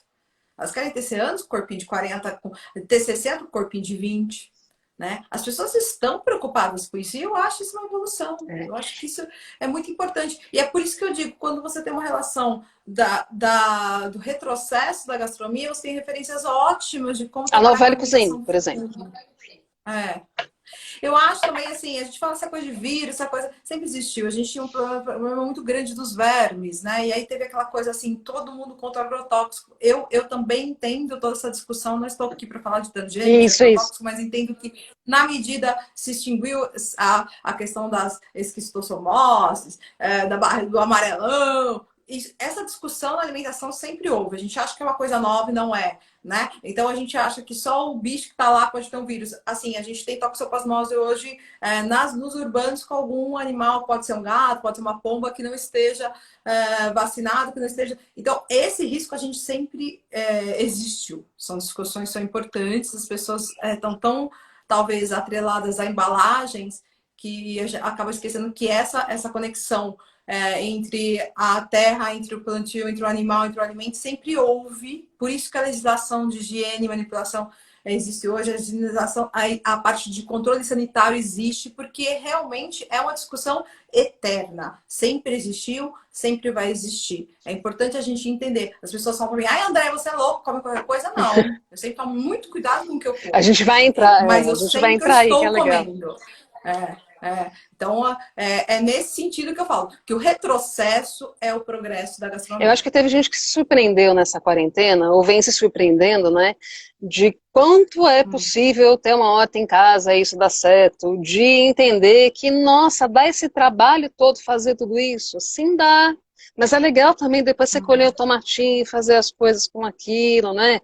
Elas querem ter 100 anos, corpinho de 40, ter 60, corpinho de 20. Né? As pessoas estão preocupadas com isso e eu acho isso uma evolução. Eu acho que isso é muito importante. E é por isso que eu digo, quando você tem uma relação do retrocesso da gastronomia, você tem referências ótimas de como A trabalhar com novela a cozinha, alimentação. por exemplo. Eu acho também, assim, a gente fala essa coisa de vírus, essa coisa sempre existiu. A gente tinha um problema muito grande dos vermes, né? E aí teve aquela coisa assim, todo mundo contra o agrotóxico. Eu também entendo toda essa discussão, não estou aqui para falar de transgênico, agrotóxico, mas entendo que, na medida, se extinguiu a questão das esquistossomoses, do amarelão. Essa discussão na alimentação sempre houve. A gente acha que é uma coisa nova e não é, né? Então a gente acha que só o bicho que está lá pode ter um vírus. Assim, a gente tem toxoplasmose hoje nos urbanos com algum animal, pode ser um gato, pode ser uma pomba que não esteja vacinado, que não esteja. Então, esse risco a gente sempre existiu. São discussões são importantes, as pessoas estão tão, talvez, atreladas a embalagens que acaba esquecendo que essa conexão entre a terra, entre o plantio, entre o animal, entre o alimento, sempre houve. Por isso que a legislação de higiene e manipulação existe hoje, a legislação, a parte de controle sanitário existe, porque realmente é uma discussão eterna. Sempre existiu, sempre vai existir. É importante a gente entender. As pessoas falam para mim, André, você é louco, come qualquer coisa? Não. Eu sempre tomo muito cuidado com o que eu como. A gente vai entrar, mas eu a gente sei vai que eu entrar estou aí, que é legal. comendo. Então, é nesse sentido que eu falo, que o retrocesso é o progresso da gastronomia. Eu acho que teve gente que se surpreendeu nessa quarentena, ou vem se surpreendendo, né, de quanto é possível ter uma horta em casa, isso dá certo, de entender que, nossa, dá esse trabalho todo fazer tudo isso? Sim, dá. Mas é legal também depois você colher o tomatinho, fazer as coisas com aquilo, né?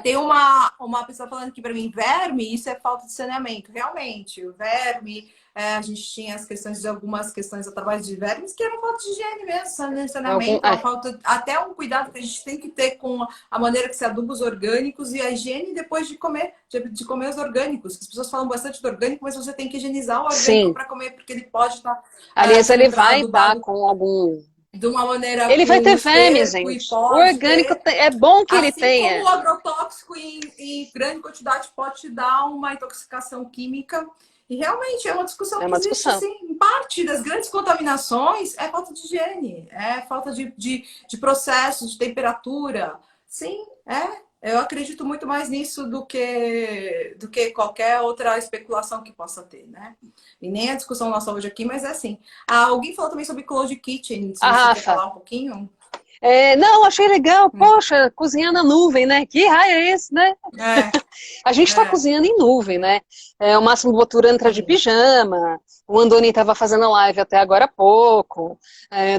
Tem uma pessoa falando aqui para mim, verme, isso é falta de saneamento. Realmente, o verme, a gente tinha as questões de algumas questões através de vermes que eram falta de higiene mesmo, saneamento, falta, até um cuidado que a gente tem que ter com a maneira que se aduba os orgânicos e a higiene depois de comer os orgânicos. As pessoas falam bastante do orgânico, mas você tem que higienizar o orgânico para comer, porque ele pode estar... Aliás, ele vai estar com algum... De uma maneira... Ele vai ter vermes, gente. O orgânico é bom que ele tenha. Assim como o agrotóxico em grande quantidade pode te dar uma intoxicação química. E realmente é uma discussão que existe, assim, em parte das grandes contaminações é falta de higiene, é falta de processo, de temperatura. Sim, eu acredito muito mais nisso do que qualquer outra especulação que possa ter, né? E nem a discussão nossa hoje aqui, mas é assim. Alguém falou também sobre Cloud Kitchen, se você quer falar um pouquinho. Não, achei legal. Poxa, cozinhar na nuvem, né? Que raio é esse, né? A gente está cozinhando em nuvem, né? O Máximo Botura entra de pijama. O Andoni estava fazendo live até agora há pouco.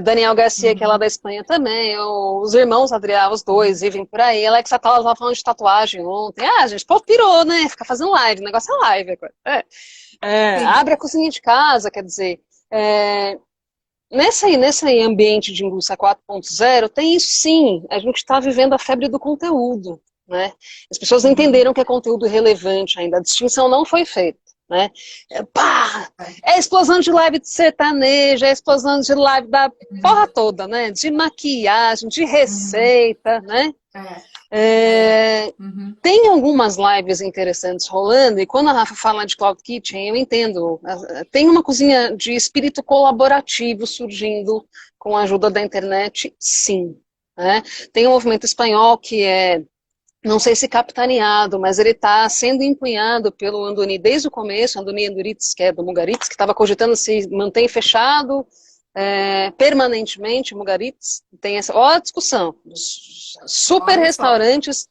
Daniel Garcia, que é lá da Espanha também. Os irmãos Adriano, os dois, vivem por aí. Alex Atala estava falando de tatuagem ontem. Gente, pô, pirou, né? Fica fazendo live. O negócio é live agora. Abre a cozinha de casa, quer dizer... nesse ambiente de indústria 4.0, tem isso sim, a gente está vivendo a febre do conteúdo, né? As pessoas entenderam que é conteúdo relevante ainda, a distinção não foi feita, né? Pá, é explosão de live de sertanejo, é explosão de live da porra toda, né? De maquiagem, de receita, né? Tem algumas lives interessantes rolando, e quando a Rafa fala de Cloud Kitchen, eu entendo. Tem uma cozinha de espírito colaborativo surgindo com a ajuda da internet, sim. Né? Tem um movimento espanhol que é, não sei se capitaneado, mas ele está sendo empunhado pelo Andoni desde o começo, Andoni Andoritz, que é do Mugaritz, que estava cogitando se manter fechado permanentemente, Mugaritz. Tem essa discussão. Super restaurantes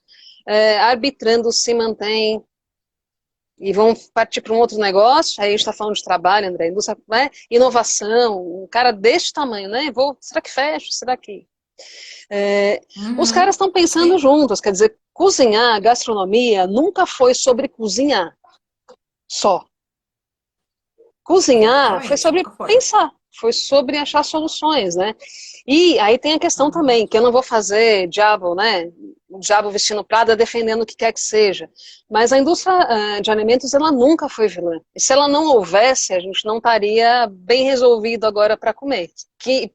arbitrando se mantém e vão partir para um outro negócio. Aí a gente está falando de trabalho, André, indústria, né? Inovação, um cara deste tamanho, né? Será que fecha? Será que... Os caras estão pensando juntos, quer dizer, cozinhar, gastronomia, nunca foi sobre cozinhar só. Cozinhar foi sobre pensar, foi sobre achar soluções, né? E aí tem a questão também, que eu não vou fazer diabo, né? O diabo vestindo Prada defendendo o que quer que seja. Mas a indústria de alimentos, ela nunca foi vilã. E se ela não houvesse, a gente não estaria bem resolvido agora para comer.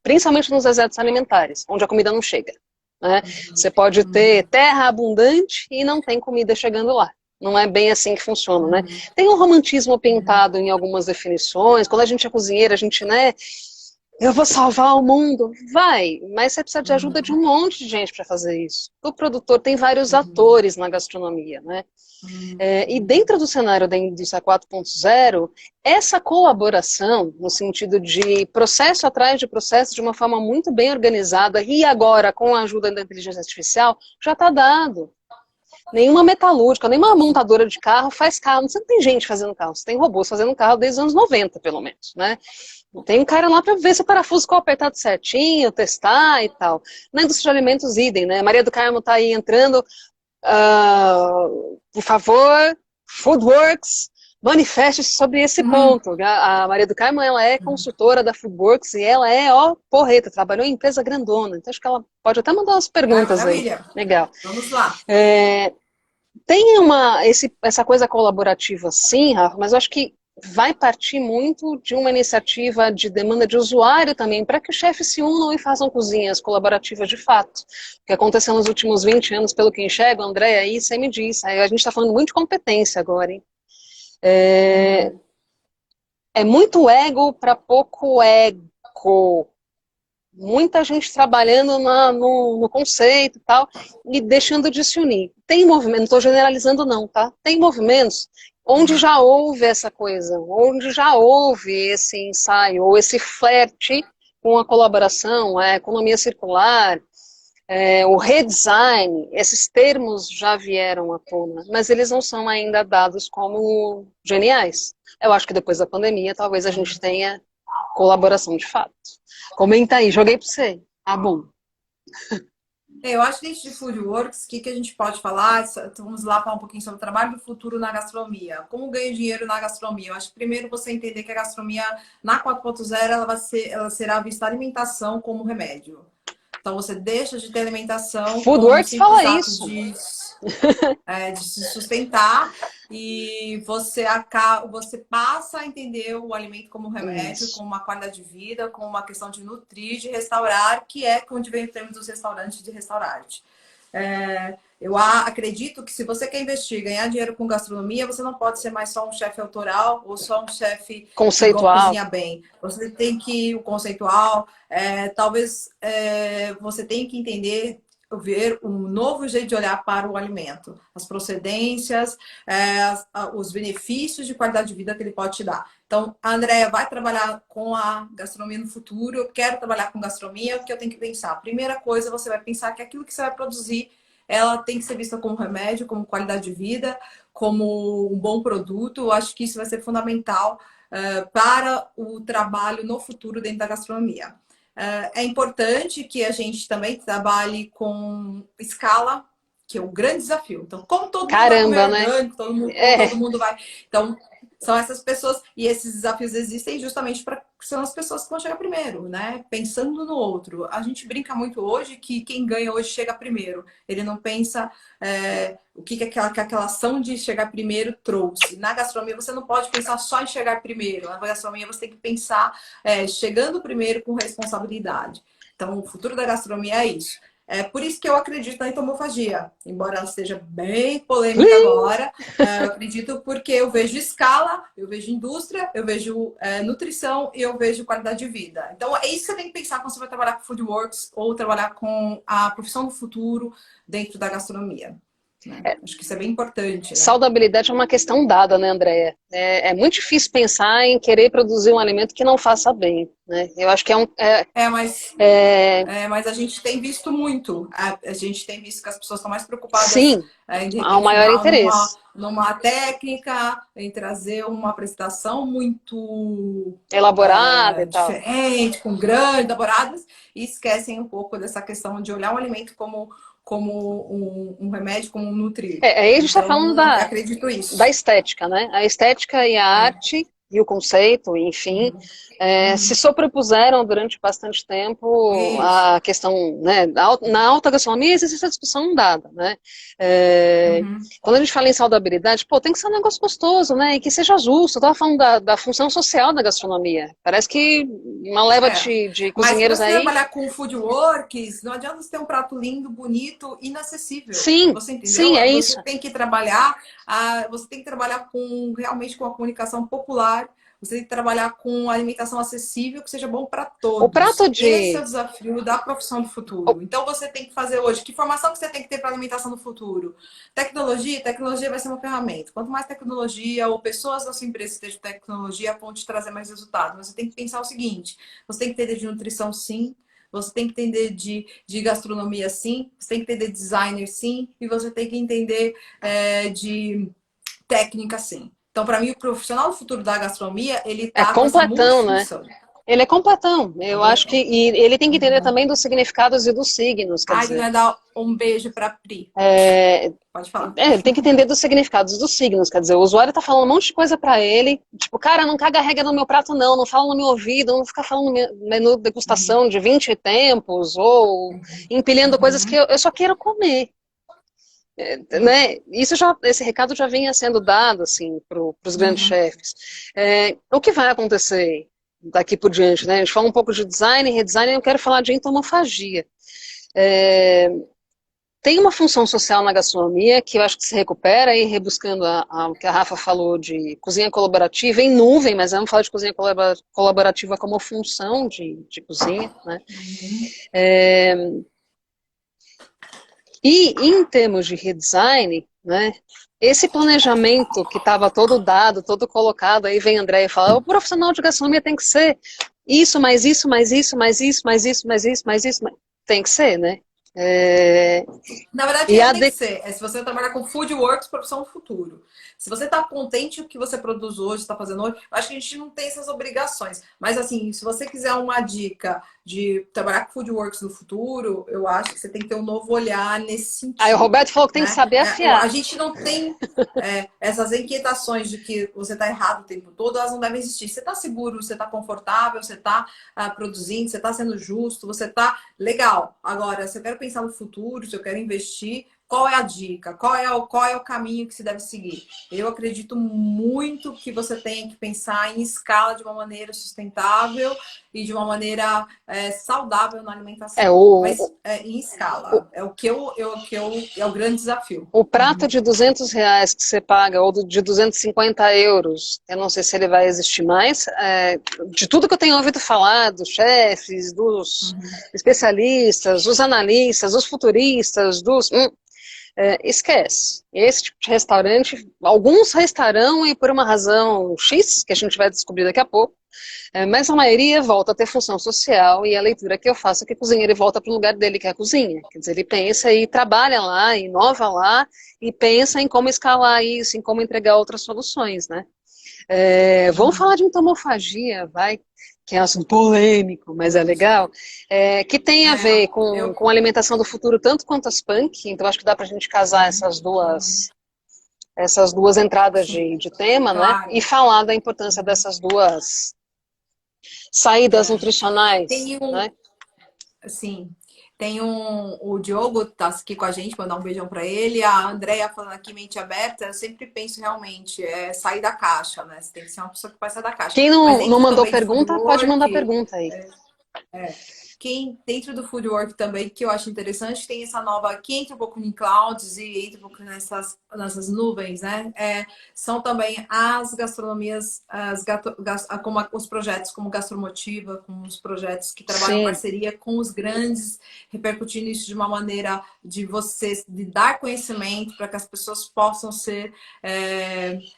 Principalmente nos desertos alimentares, onde a comida não chega. Né? Você pode ter terra abundante e não tem comida chegando lá. Não é bem assim que funciona, né? Tem um romantismo pintado em algumas definições. Quando a gente é cozinheira, a gente, né? Eu vou salvar o mundo. Vai, mas você precisa de ajuda de um monte de gente para fazer isso. O produtor tem vários atores na gastronomia, né? E dentro do cenário da indústria 4.0, essa colaboração, no sentido de processo atrás de processo, de uma forma muito bem organizada, e agora com a ajuda da inteligência artificial, já está dado. Nenhuma metalúrgica, nenhuma montadora de carro faz carro. Você não tem gente fazendo carro, você tem robôs fazendo carro desde os anos 90, pelo menos, né? Tem um cara lá para ver se o parafuso ficou apertado certinho, testar e tal. Na indústria de alimentos, idem, né? Maria do Carmo está aí entrando. Por favor, Foodworks, manifeste-se sobre esse ponto. A Maria do Carmo, ela é consultora da Foodworks e ela é, porreta, trabalhou em empresa grandona. Então acho que ela pode até mandar umas perguntas aí. Legal. Vamos lá. Tem essa coisa colaborativa sim, Rafa, mas eu acho que vai partir muito de uma iniciativa de demanda de usuário também, para que os chefes se unam e façam cozinhas colaborativas de fato. O que aconteceu nos últimos 20 anos, pelo que enxergo, André, aí você me diz. Aí a gente está falando muito de competência agora, hein? É muito ego para pouco ego. Muita gente trabalhando no conceito e tal, e deixando de se unir. Tem movimento, não estou generalizando não, tá? Tem movimentos onde já houve essa coisa, onde já houve esse ensaio, ou esse flerte com a colaboração, a economia circular, o redesign, esses termos já vieram à tona, mas eles não são ainda dados como geniais. Eu acho que depois da pandemia, talvez a gente tenha colaboração de fato. Comenta aí, joguei para você. Tá bom. Eu acho que dentro de Foodworks, o que a gente pode falar? Vamos lá falar um pouquinho sobre o trabalho do futuro na gastronomia. Como ganhar dinheiro na gastronomia? Eu acho que primeiro você entender que a gastronomia na 4.0 ela será vista a alimentação como remédio. Então você deixa de ter alimentação Foodworks fala isso. De se sustentar e você passa a entender o alimento como remédio, como uma qualidade de vida, como uma questão de nutrir, de restaurar, que é onde vem o termo dos restaurantes de restaurante. Eu acredito que se você quer investir e ganhar dinheiro com gastronomia, você não pode ser mais só um chefe autoral ou só um chefe conceitual que cozinha bem. Você tem que o conceitual, talvez você tenha que entender, ver um novo jeito de olhar para o alimento, as procedências, os benefícios de qualidade de vida que ele pode te dar. Então, a Andrea vai trabalhar com a gastronomia no futuro. Eu quero trabalhar com gastronomia, o que eu tenho que pensar? Primeira coisa, você vai pensar que aquilo que você vai produzir, ela tem que ser vista como remédio, como qualidade de vida, como um bom produto. Eu acho que isso vai ser fundamental para o trabalho no futuro dentro da gastronomia. É importante que a gente também trabalhe com escala, que é o grande desafio. Então, como todo mundo vai comer orgânico, todo mundo vai... Então, São essas pessoas, e esses desafios existem justamente para são as pessoas que vão chegar primeiro, né? Pensando no outro. A gente brinca muito hoje que quem ganha hoje chega primeiro. Ele não pensa o que aquela ação de chegar primeiro trouxe. Na gastronomia, você não pode pensar só em chegar primeiro. Na gastronomia, você tem que pensar chegando primeiro com responsabilidade. Então, o futuro da gastronomia é isso. É por isso que eu acredito na entomofagia, embora ela esteja bem polêmica agora. Eu acredito porque eu vejo escala, eu vejo indústria, eu vejo nutrição e eu vejo qualidade de vida. Então, é isso que você tem que pensar quando você vai trabalhar com Foodworks ou trabalhar com a profissão do futuro dentro da gastronomia. Acho que isso é bem importante. Né? Saudabilidade é uma questão dada, né, Andréia? É muito difícil pensar em querer produzir um alimento que não faça bem. Né? Eu acho que mas a gente tem visto muito. A gente tem visto que as pessoas estão mais preocupadas sim, em há um maior interesse. Numa técnica, em trazer uma apresentação muito elaborada e tal. Diferente, com grandes, elaboradas, e esquecem um pouco dessa questão de olhar o alimento como um remédio, como um nutriente. Aí a gente está falando acredito isso. Da estética, né? A estética e a arte e o conceito, enfim, se sobrepuseram durante bastante tempo a questão, né? Na alta gastronomia existe essa discussão dada, né? Quando a gente fala em saudabilidade, tem que ser um negócio gostoso, né? E que seja justo. Eu estava falando da função social da gastronomia. Parece que uma leva de cozinheiros aí... Mas para você trabalhar com Foodworks, não adianta você ter um prato lindo, bonito, inacessível. Sim, você entendeu? Sim, é você isso. Tem que trabalhar, você tem que trabalhar realmente com a comunicação popular. Você tem que trabalhar com alimentação acessível que seja bom para todos. O prato Esse é o desafio da profissão do futuro. Então você tem que fazer hoje. Que formação que você tem que ter para alimentação do futuro? Tecnologia vai ser uma ferramenta. Quanto mais tecnologia ou pessoas da sua empresa que estejam tecnologia, vão te trazer mais resultados. Mas você tem que pensar o seguinte: você tem que entender de nutrição, sim. Você tem que entender de gastronomia, sim. Você tem que entender de designer, sim. E você tem que entender de técnica, sim. Então, para mim, o profissional do futuro da gastronomia, ele tá completão, né? Ele é completão. Eu acho que ele tem que entender também dos significados e dos signos. Quer dizer, vai dar um beijo para Pri. Pode falar. Ele tem que entender dos significados dos signos. Quer dizer, o usuário tá falando um monte de coisa para ele. Tipo, cara, não caga a regra no meu prato, não fala no meu ouvido, não fica falando no menu de degustação de 20 tempos, ou empilhando coisas que eu só quero comer. Né? Esse recado já vinha sendo dado assim, para os grandes chefes. O que vai acontecer daqui por diante? Né? A gente fala um pouco de design, redesign, e eu quero falar de entomofagia. Tem uma função social na gastronomia que eu acho que se recupera, aí rebuscando o que a Rafa falou de cozinha colaborativa em nuvem, mas vamos falar de cozinha colaborativa como função de cozinha. Né? E em termos de redesign, né, esse planejamento que estava todo dado, todo colocado, aí vem André e fala, o profissional de gastronomia tem que ser isso, mais isso, mais isso, mais isso, mais isso, mais isso, mais isso, tem que ser, né? Na verdade, tem que ser. Se você trabalhar com Foodworks, profissão do futuro. Se você está contente com o que você produz hoje, está fazendo hoje, acho que a gente não tem essas obrigações. Mas assim, se você quiser uma dica de trabalhar com Foodworks no futuro, eu acho que você tem que ter um novo olhar nesse sentido. Aí o Roberto falou que tem que saber afiar. A gente não tem essas inquietações de que você está errado o tempo todo, elas não devem existir. Você está seguro, você está confortável, você está produzindo, você está sendo justo, você está legal. Agora, se eu quero pensar no futuro, se eu quero investir, qual é a dica? Qual é o caminho que se deve seguir? Eu acredito muito que você tem que pensar em escala de uma maneira sustentável e de uma maneira saudável na alimentação. Mas em escala. É o grande desafio. O prato de R$200 que você paga, ou de 250 euros, eu não sei se ele vai existir mais, de tudo que eu tenho ouvido falar, dos chefes, dos especialistas, dos analistas, dos futuristas, esquece. Esse tipo de restaurante, alguns restarão e por uma razão X, que a gente vai descobrir daqui a pouco, mas a maioria volta a ter função social, e a leitura que eu faço é que o cozinheiro volta para o lugar dele, que é a cozinha. Quer dizer, ele pensa e trabalha lá, inova lá, e pensa em como escalar isso, em como entregar outras soluções, né? Vamos falar de entomofagia, vai, que é um assunto polêmico, mas é legal, que tem a ver com a alimentação do futuro, tanto quanto as punk, então acho que dá pra gente casar essas duas essas duas entradas de tema, claro. né? E falar da importância dessas duas saídas nutricionais, né? Sim. O Diogo tá aqui com a gente, mandar um beijão para ele. A Andrea falando aqui, mente aberta. Eu sempre penso realmente, sair da caixa, né? Você tem que ser uma pessoa que vai sair da caixa. Quem Mas não dentro mandou também de pergunta, pode mandar foodwork, pergunta aí. quem dentro do foodwork também, que eu acho interessante, tem essa nova, que entra um pouco em clouds e entra um pouco nessas nuvens, né? São também as gastronomias, como os projetos como Gastromotiva, com os projetos que trabalham em parceria com os grandes, repercutindo isso de uma maneira de dar conhecimento para que as pessoas possam ser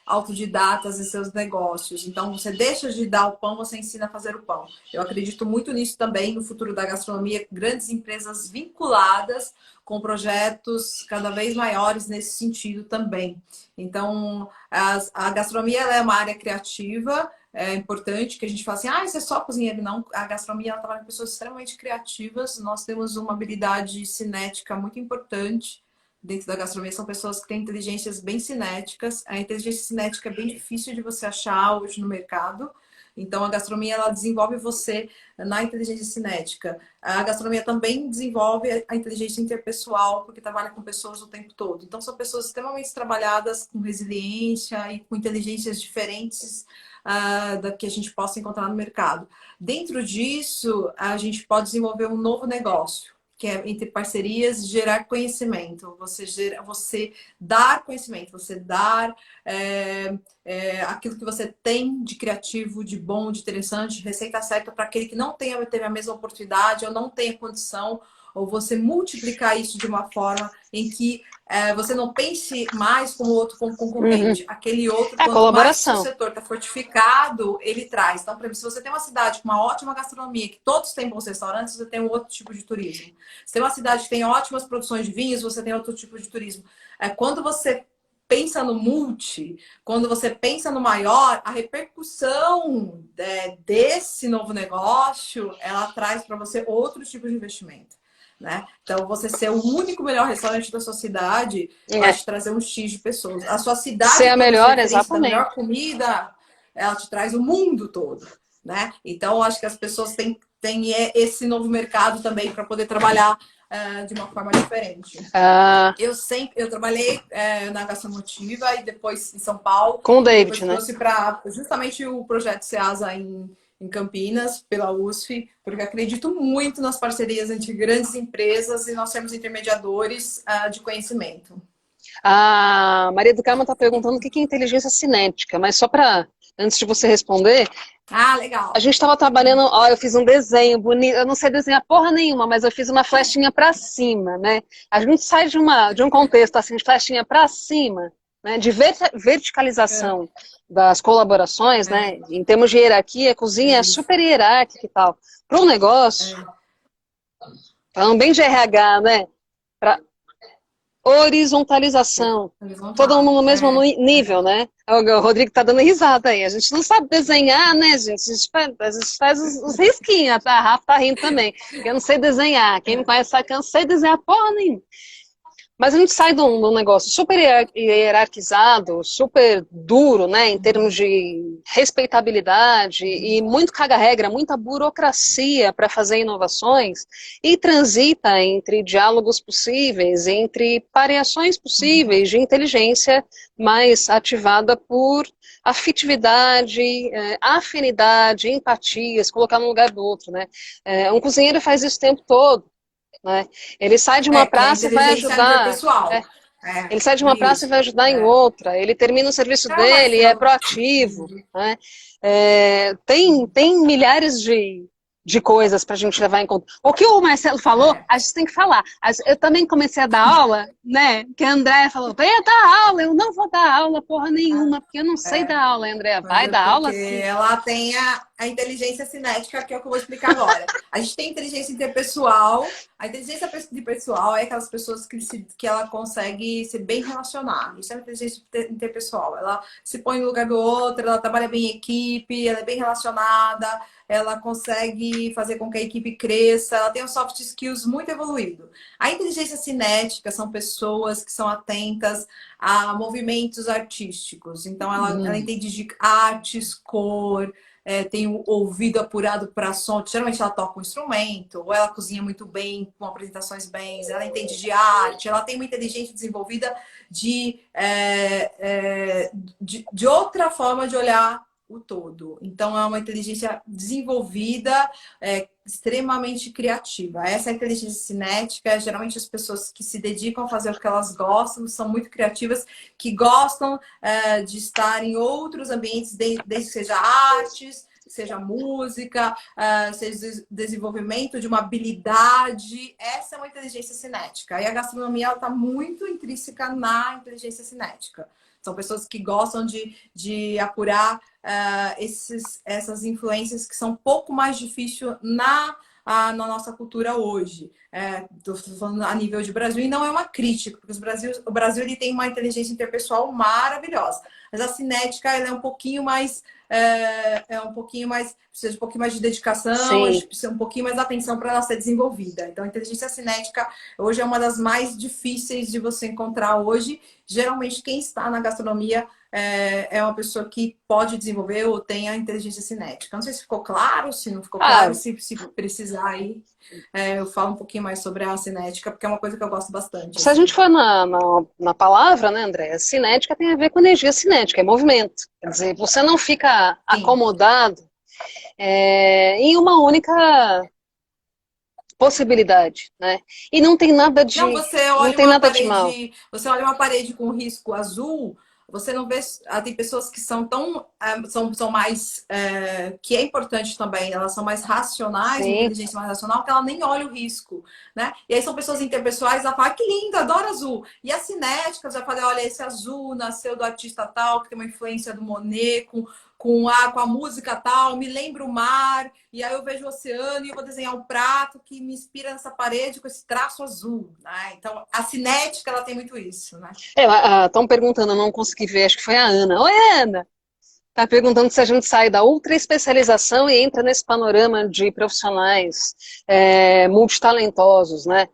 autodidatas em seus negócios. Então, você deixa de dar o pão, você ensina a fazer o pão. Eu acredito muito nisso também, no futuro da gastronomia, grandes empresas vinculadas com projetos cada vez maiores nesse sentido também. Então, a gastronomia ela é uma área criativa, é importante que a gente fale assim, isso é só cozinheiro. Não, a gastronomia ela trabalha com pessoas extremamente criativas, nós temos uma habilidade cinética muito importante dentro da gastronomia, são pessoas que têm inteligências bem cinéticas. A inteligência cinética é bem difícil de você achar hoje no mercado. Então, a gastronomia, ela desenvolve você na inteligência cinética. A gastronomia também desenvolve a inteligência interpessoal, porque trabalha com pessoas o tempo todo. Então, são pessoas extremamente trabalhadas com resiliência e com inteligências diferentes da que a gente possa encontrar no mercado. Dentro disso, a gente pode desenvolver um novo negócio, que é entre parcerias, gerar conhecimento. Você dar conhecimento, você dar aquilo que você tem de criativo, de bom, de interessante, receita certa para aquele que não teve a mesma oportunidade ou não tem a condição, ou você multiplicar isso de uma forma em que você não pense mais como outro como concorrente. Aquele outro, quanto mais o seu setor está fortificado, ele traz. Então, por exemplo, se você tem uma cidade com uma ótima gastronomia, que todos têm bons restaurantes, você tem um outro tipo de turismo. Se tem uma cidade que tem ótimas produções de vinhos, você tem outro tipo de turismo. Quando você pensa no multi, quando você pensa no maior, a repercussão desse novo negócio, ela traz para você outro tipo de investimento. Né? Então, você ser o único melhor restaurante da sua cidade vai te trazer um X de pessoas. A sua cidade, ser a melhor, exatamente, da melhor comida, ela te traz o mundo todo. Né? Então, eu acho que as pessoas têm esse novo mercado também para poder trabalhar de uma forma diferente. Eu trabalhei na Gastromotiva e depois em São Paulo. Com o David, né? Trouxe para justamente o projeto Ceasa em Campinas, pela USF, porque acredito muito nas parcerias entre grandes empresas e nós sermos intermediadores de conhecimento. A Maria do Carmo está perguntando o que é inteligência cinética, mas só para, antes de você responder... Legal. A gente estava trabalhando, eu fiz um desenho bonito, eu não sei desenhar porra nenhuma, mas eu fiz uma flechinha para cima, né? A gente sai de um contexto assim, de flechinha para cima, né? De verticalização das colaborações, né? Em termos de hierarquia, a cozinha é super hierárquica e tal. Para um negócio, falando bem de RH, né? Para horizontalização. Todo mundo no mesmo nível, né? O Rodrigo tá dando risada aí. A gente não sabe desenhar, né, gente? A gente faz os risquinhos. A Rafa tá rindo também. Eu não sei desenhar. Quem me conhece sabe que eu não sei desenhar porra nenhuma. Mas a gente sai de um negócio super hierarquizado, super duro, né, em termos de respeitabilidade e muito caga-regra, muita burocracia para fazer inovações e transita entre diálogos possíveis, entre pareações possíveis de inteligência mais ativada por afetividade, afinidade, empatia, se colocar no lugar do outro, né? Um cozinheiro faz isso o tempo todo. Né? Ele sai de uma praça e vai ajudar. Ele sai de uma praça e vai ajudar em outra. Ele termina o serviço dele e é proativo. Né? Tem milhares de coisas para a gente levar em conta. O que o Marcelo falou, a gente tem que falar. Eu também comecei a dar aula, né? Que a Andréa falou, eu ia dar aula, eu não vou dar aula porra nenhuma, porque eu não sei dar aula, Andréa. Vai dar aula sim. Ela tem a inteligência cinética, que é o que eu vou explicar agora. A gente tem inteligência interpessoal. A inteligência interpessoal é aquelas pessoas que ela consegue se bem relacionar. Isso é uma inteligência interpessoal. Ela se põe no lugar do outro, ela trabalha bem em equipe, ela é bem relacionada, ela consegue fazer com que a equipe cresça, ela tem um soft skills muito evoluído. A inteligência cinética são pessoas que são atentas a movimentos artísticos. Então, ela entende de artes, cor, tem o ouvido apurado para som. Geralmente ela toca um instrumento, ou ela cozinha muito bem, com apresentações bem, ela entende de arte, ela tem uma inteligência desenvolvida de outra forma de olhar o todo. Então, é uma inteligência desenvolvida, extremamente criativa. Essa inteligência cinética, geralmente as pessoas que se dedicam a fazer o que elas gostam, são muito criativas, que gostam de estar em outros ambientes, desde que seja artes, seja música, seja desenvolvimento de uma habilidade. Essa é uma inteligência cinética. E a gastronomia está muito intrínseca na inteligência cinética. São pessoas que gostam de apurar essas influências que são um pouco mais difíceis na nossa cultura hoje. Estou falando a nível de Brasil, e não é uma crítica, porque o Brasil ele tem uma inteligência interpessoal maravilhosa. Mas a cinética ela é um pouquinho mais... precisa de um pouquinho mais de dedicação, a gente precisa um pouquinho mais de atenção para ela ser desenvolvida. Então, a inteligência cinética hoje é uma das mais difíceis de você encontrar hoje. Geralmente, quem está na gastronomia é uma pessoa que pode desenvolver ou tem a inteligência cinética. Não sei se ficou claro, se não ficou claro, se precisar aí, eu falo um pouquinho mais sobre a cinética, porque é uma coisa que eu gosto bastante. Se a gente for na palavra, né, André? Cinética tem a ver com energia cinética, é movimento. Quer dizer, você não fica acomodado em uma única possibilidade, né? E não tem nada de, não tem nada de mal. Você olha uma parede com risco azul, você não vê. Tem pessoas que são são mais. Que é importante também, elas são mais racionais, uma inteligência mais racional, que ela nem olha o risco, né? E aí são pessoas interpessoais, ela fala, que lindo, adoro azul. E as cinéticas vai falar, olha, esse azul nasceu do artista tal, que tem uma influência do Monet, com a música tal, me lembra o mar, e aí eu vejo o oceano e eu vou desenhar um prato que me inspira nessa parede com esse traço azul, né? Então, a cinética, ela tem muito isso, né? Estão perguntando, eu não consegui ver, acho que foi a Ana. Oi, Ana! Está perguntando se a gente sai da ultra especialização e entra nesse panorama de profissionais multitalentosos, né?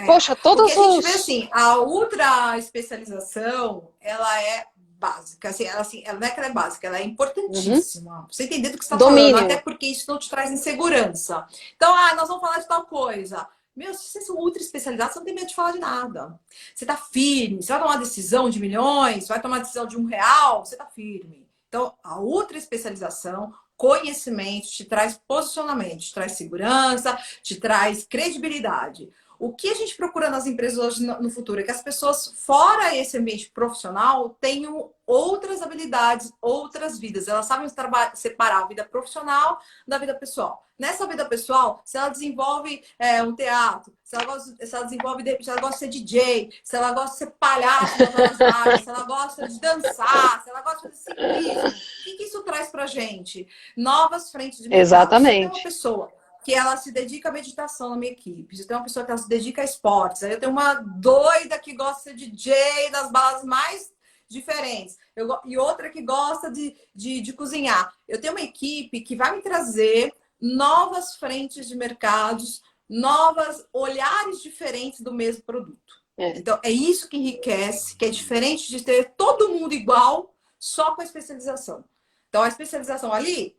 Poxa, todos porque a gente vê assim, a ultra especialização, ela é básica, ela não é que ela é básica, ela é importantíssima. Você entender do que você está falando, até porque isso não te traz insegurança. Então, nós vamos falar de tal coisa. Meu, se você é ultra especializado, você não tem medo de falar de nada. Você tá firme, você vai tomar uma decisão de milhões, vai tomar uma decisão de R$1, você tá firme. Então, a ultra especialização, conhecimento, te traz posicionamento, te traz segurança, te traz credibilidade. O que a gente procura nas empresas hoje no futuro é que as pessoas, fora esse ambiente profissional, tenham outras habilidades, outras vidas. Elas sabem separar a vida profissional da vida pessoal. Nessa vida pessoal, se ela desenvolve um teatro, se ela desenvolve, se ela gosta de ser DJ, se ela gosta de ser palhaço nas rádios, se ela gosta de dançar, se ela gosta de ciclismo, o que isso traz pra gente? Novas frentes de mercado. Exatamente. Você tem uma pessoa que ela se dedica à meditação na minha equipe. Você tem uma pessoa que ela se dedica a esportes. Aí eu tenho uma doida que gosta de ser DJ das baladas mais diferentes. E outra que gosta de cozinhar. Eu tenho uma equipe que vai me trazer novas frentes de mercados, novos olhares diferentes do mesmo produto. Então, é isso que enriquece, que é diferente de ter todo mundo igual, só com a especialização. Então, a especialização ali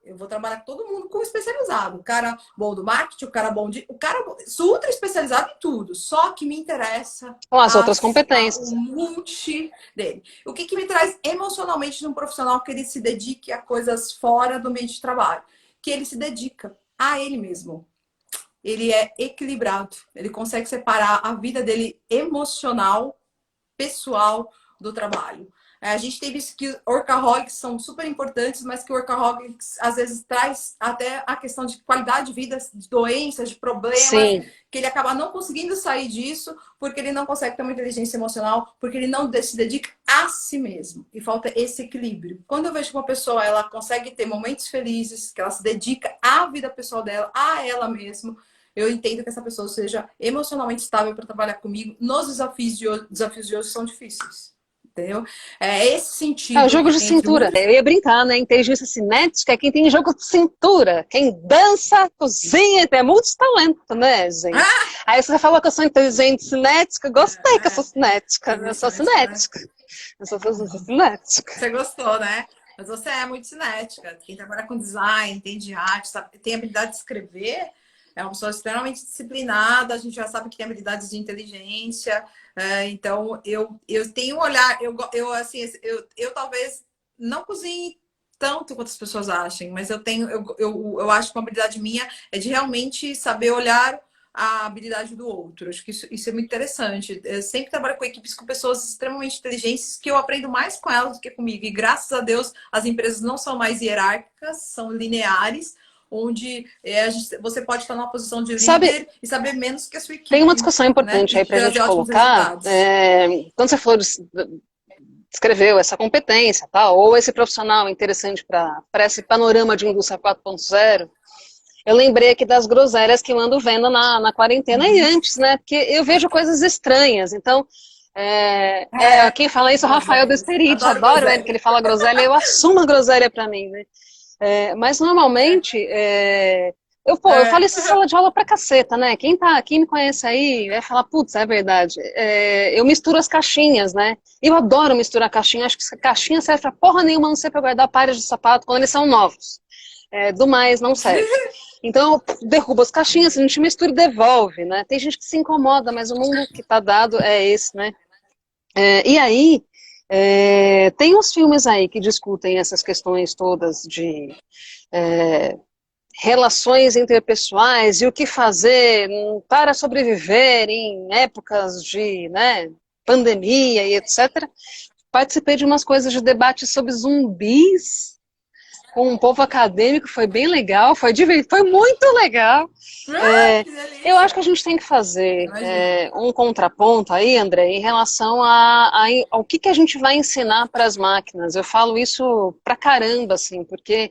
eu vou trabalhar com todo mundo como especializado. O cara bom do marketing, o cara sou ultra especializado em tudo. Só que me interessa com as outras competências. O multi dele. O que me traz emocionalmente de um profissional que ele se dedique a coisas fora do ambiente de trabalho? Que ele se dedica a ele mesmo. Ele é equilibrado. Ele consegue separar a vida dele emocional, pessoal, do trabalho. A gente tem visto que workaholics são super importantes, mas que workaholics às vezes traz até a questão de qualidade de vida, de doenças, de problemas, Sim. que ele acaba não conseguindo sair disso, porque ele não consegue ter uma inteligência emocional, porque ele não se dedica a si mesmo. E falta esse equilíbrio. Quando eu vejo que uma pessoa ela consegue ter momentos felizes, que ela se dedica à vida pessoal dela, a ela mesma, eu entendo que essa pessoa seja emocionalmente estável para trabalhar comigo nos desafios de hoje são difíceis. Entendeu? É esse É o sentido jogo de entre cintura. muito. Eu ia brincar, né? Inteligência cinética é quem tem jogo de cintura. Quem dança, cozinha, é multitalento, né, gente? Ah! Aí você falou que eu sou inteligente cinética. Gostei que eu sou cinética. Eu sou Cinética, né? cinética. Eu sou cinética. Você gostou, né? Mas você é muito cinética. Quem trabalha com design, entende arte, sabe, tem habilidade de escrever, é uma pessoa extremamente disciplinada, a gente já sabe que tem habilidades de inteligência. Então, eu tenho um olhar, eu talvez não cozinhe tanto quanto as pessoas acham, mas eu acho que uma habilidade minha é de realmente saber olhar a habilidade do outro. Acho que isso é muito interessante. Eu sempre trabalho com equipes com pessoas extremamente inteligentes que eu aprendo mais com elas do que comigo. E graças a Deus as empresas não são mais hierárquicas, são lineares, onde você pode estar numa posição de Sabe, líder e saber menos que a sua tem uma equipe, discussão né? importante E aí pra trazer gente ótimos colocar. resultados. Quando você falou descreveu essa competência, tá? Ou esse profissional interessante para esse panorama de indústria 4.0, eu lembrei aqui das groselhas que eu ando vendo na quarentena e antes, né? Porque eu vejo coisas estranhas. Então, quem fala isso é o Rafael Groselhas. Desperite. Adoro Adoro ele, que groselha. ele fala groselha, eu assumo a groselha para mim, né? Mas normalmente, eu falo isso em sala de aula pra caceta, né? Quem me conhece aí vai falar, putz, é verdade. Eu misturo as caixinhas, né? Eu adoro misturar caixinha. Acho que caixinha serve pra porra nenhuma, a não ser pra guardar pares de sapato quando eles são novos. Do mais, não serve. Então, eu derrubo as caixinhas, a gente mistura e devolve, né? Tem gente que se incomoda, mas o mundo que tá dado é esse, né? E aí, tem uns filmes aí que discutem essas questões todas de relações interpessoais e o que fazer para sobreviver em épocas de, né, pandemia e etc. Participei de umas coisas de debate sobre zumbis com um povo acadêmico, foi bem legal, foi divertido, foi muito legal. Que Eu acho que a delícia! gente tem que fazer Imagino. um contraponto aí, André, em relação ao que a gente vai ensinar para as máquinas. Eu falo isso pra caramba, assim, porque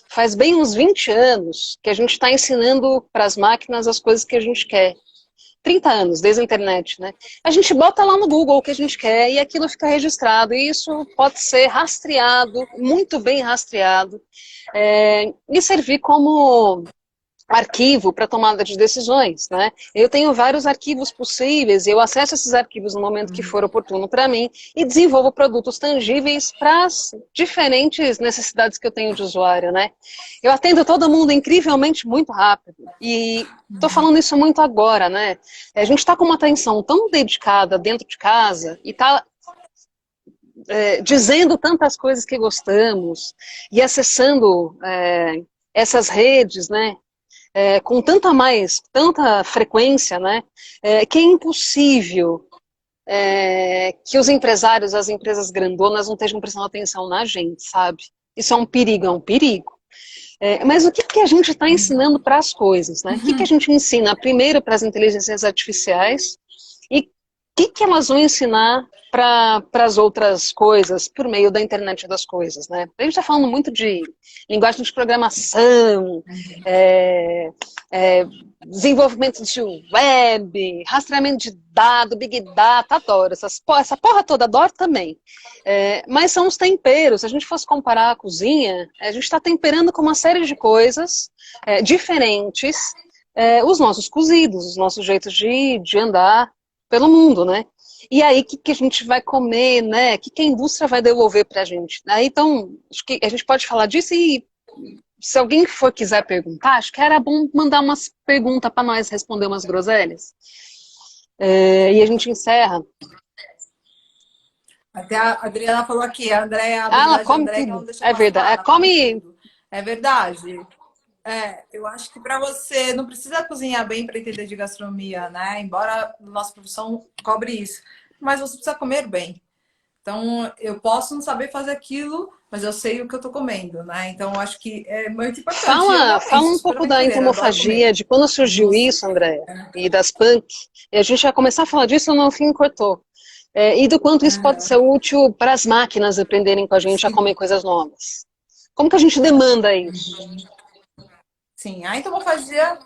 faz bem uns 20 anos que a gente está ensinando para as máquinas as coisas que a gente quer. 30 anos, desde a internet, né? A gente bota lá no Google o que a gente quer e aquilo fica registrado. E isso pode ser rastreado, muito bem rastreado, e servir como arquivo para tomada de decisões, né? Eu tenho vários arquivos possíveis, eu acesso esses arquivos no momento que for oportuno para mim e desenvolvo produtos tangíveis para as diferentes necessidades que eu tenho de usuário, né? Eu atendo todo mundo incrivelmente muito rápido e estou falando isso muito agora, né? A gente está com uma atenção tão dedicada dentro de casa e está dizendo tantas coisas que gostamos e acessando essas redes, né? Com tanta frequência, né, que é impossível que os empresários, as empresas grandonas não estejam prestando atenção na gente, sabe? Isso é um perigo, é um perigo. Mas o que a gente está ensinando para as coisas, né? O que a gente ensina primeiro para as inteligências artificiais e o que elas vão ensinar para as outras coisas por meio da internet das coisas, né? A gente está falando muito de linguagem de programação, desenvolvimento de web, rastreamento de dado, big data, adoro. Essa porra toda, adoro também. Mas são os temperos. Se a gente fosse comparar a cozinha, a gente está temperando com uma série de coisas diferentes os nossos cozidos, os nossos jeitos de andar pelo mundo, né? E aí, o que a gente vai comer, né? O que a indústria vai devolver para a gente? Então, acho que a gente pode falar disso e se alguém quiser perguntar, acho que era bom mandar umas perguntas para nós responder umas groselhas. E a gente encerra. Até a Adriana falou aqui, a Andréia, a Ela habilidade da come Andréia que ela não tudo. deixa É passar, verdade. ela come Come. tudo. É verdade. Eu acho que para você não precisa cozinhar bem para entender de gastronomia, né? Embora a nossa profissão cobre isso. Mas você precisa comer bem. Então, eu posso não saber fazer aquilo, mas eu sei o que eu tô comendo, né? Então, eu acho que é muito importante. Fala um pouco da entomofagia, de quando surgiu isso, Andréa, e das punk. E a gente vai começar a falar disso, no fim cortou. E do quanto isso pode ser útil para as máquinas aprenderem com a gente a comer coisas novas. Como que a gente demanda isso? Sim, a entomofagia...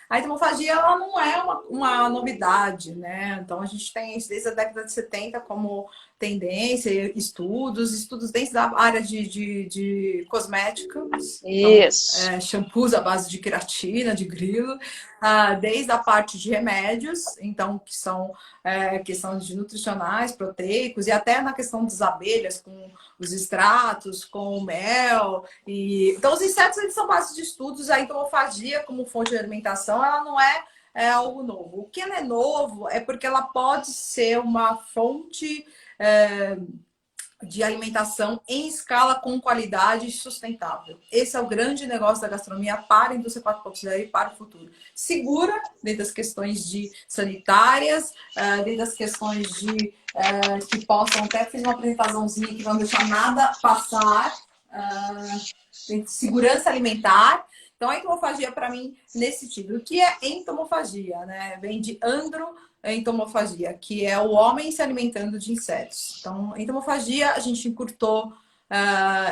A entomofagia, ela não é uma novidade, né? Então, a gente tem isso desde a década de 70 como tendência, estudos dentro da área de cosméticos. Isso. Então, shampoos à base de queratina, de grilo, desde a parte de remédios, então, que são questões de nutricionais, proteicos, e até na questão das abelhas, com os extratos, com o mel. Então, os insetos, eles são base de estudos. A entomofagia, como fonte de alimentação, ela não é algo novo. O que ela é novo é porque ela pode ser uma fonte de alimentação em escala, com qualidade e sustentável. Esse é o grande negócio da gastronomia para a indústria 4.0 e para o futuro. Segura dentro das questões sanitárias, dentro das questões que possam, até fiz uma apresentaçãozinha que não deixar nada passar, segurança alimentar. Então, a entomofagia, para mim, nesse sentido. O que é entomofagia, né? Vem de entomofagia, que é o homem se alimentando de insetos. Então, entomofagia, a gente encurtou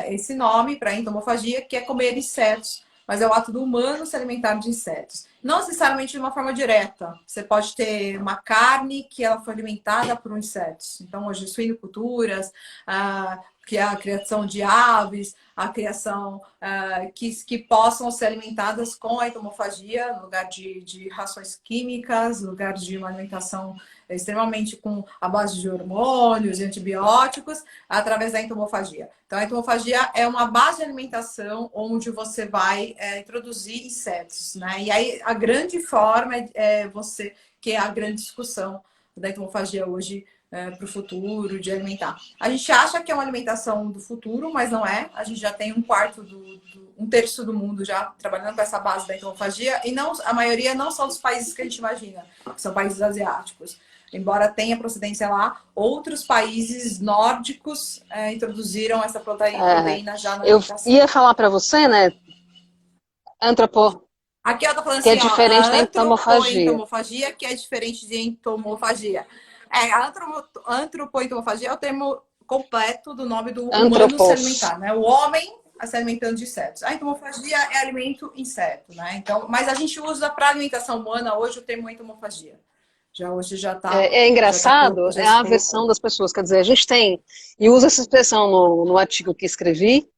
esse nome para entomofagia, que é comer insetos, mas é o ato do humano se alimentar de insetos. Não necessariamente de uma forma direta. Você pode ter uma carne que ela foi alimentada por insetos. Então, hoje, suinoculturas, que é a criação de aves, a criação que possam ser alimentadas com a entomofagia, no lugar de rações químicas, no lugar de uma alimentação extremamente com a base de hormônios e antibióticos, através da entomofagia. Então, a entomofagia é uma base de alimentação onde você vai introduzir insetos, né? E aí, a grande forma que é a grande discussão da entomofagia hoje, para o futuro, de alimentar. A gente acha que é uma alimentação do futuro, mas não é. A gente já tem um terço do mundo já trabalhando com essa base da entomofagia, e não, a maioria não são dos países que a gente imagina, que são países asiáticos. Embora tenha procedência lá, outros países nórdicos introduziram essa proteína já na alimentação. Eu ia falar para você, né? Aqui ela tá falando que assim, é diferente da entomofagia, que é diferente de entomofagia. A antropoentomofagia é o termo completo do nome do humano se alimentar, né? O homem se alimentando de insetos. A entomofagia é alimento inseto, né? Então, mas a gente usa para alimentação humana hoje o termo entomofagia. Hoje já está. É engraçado, é a versão das pessoas. Quer dizer, a gente tem, e usa essa expressão no artigo que escrevi,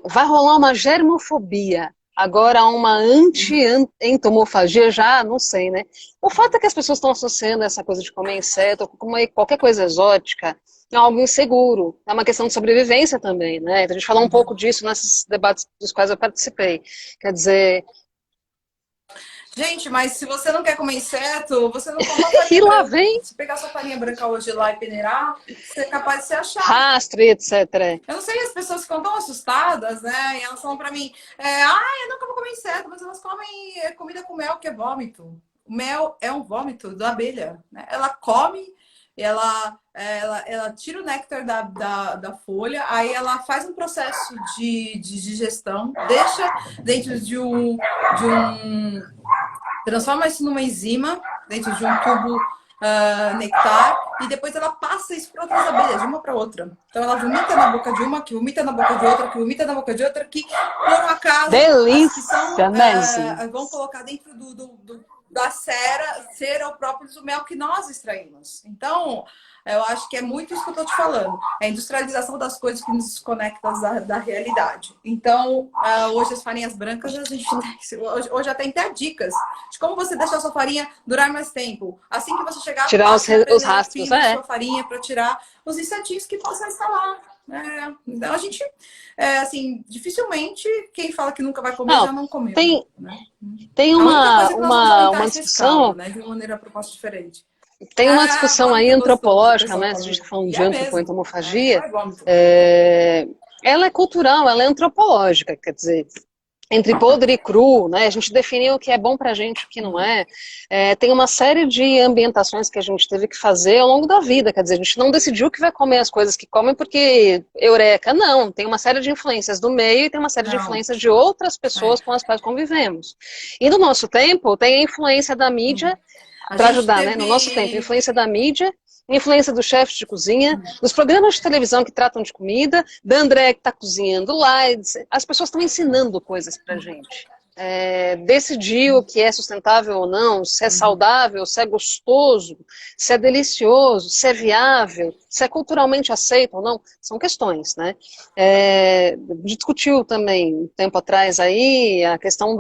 vai rolar uma germofobia. Agora, uma anti-entomofagia, já não sei, né? O fato é que as pessoas estão associando essa coisa de comer inseto, comer qualquer coisa exótica, é algo inseguro. É uma questão de sobrevivência também, né? Então, a gente falou um pouco disso nesses debates dos quais eu participei. Quer dizer... Gente, mas se você não quer comer inseto, você não come farinha e lá vem. Se pegar sua farinha branca hoje lá e peneirar, você é capaz de se achar. Rastro, etc. Eu não sei, as pessoas ficam tão assustadas, né? E elas falam pra mim, eu nunca vou comer inseto, mas elas comem comida com mel, que é vômito. O mel é um vômito da abelha, né? Ela come, ela tira o néctar da folha, aí ela faz um processo de digestão, deixa dentro de um transforma isso numa enzima, dentro de um tubo nectar, e depois ela passa isso para outras abelhas, de uma para outra. Então ela vomita na boca de uma, que vomita na boca de outra, que vomita na boca de outra, que por um acaso vão colocar dentro da cera o próprio do mel que nós extraímos. Então, eu acho que é muito isso que eu estou te falando. É a industrialização das coisas que nos desconecta da realidade. Então, hoje as farinhas brancas, a gente hoje já tem até dicas de como você deixar a sua farinha durar mais tempo. Assim que você chegar... Tirar os rastros, da sua farinha para tirar os insetinhos que possam estar lá. Então, a gente, assim, dificilmente quem fala que nunca vai comer já não comeu. Tem uma discussão... Né, de uma maneira proposta diferente. Tem uma discussão aí antropológica, né? Se a gente está falando de antropoentomofagia, ela é cultural, ela é antropológica, quer dizer, entre podre e cru, né? A gente definiu o que é bom pra gente, o que não é. Tem uma série de ambientações que a gente teve que fazer ao longo da vida, quer dizer, a gente não decidiu que vai comer as coisas que come porque eureka, não. Tem uma série de influências do meio e tem uma série de Não. influências de outras pessoas com as quais convivemos. E no nosso tempo, tem a influência da mídia A para gente ajudar, né? No nosso tempo, teve. influência da mídia, influência dos chefes de cozinha, dos programas de televisão que tratam de comida, da André que está cozinhando lá. As pessoas estão ensinando coisas para gente. Decidir o que é sustentável ou não, se é saudável, se é gostoso, se é delicioso, se é viável, se é culturalmente aceito ou não, são questões, né? Discutiu também um tempo atrás aí a questão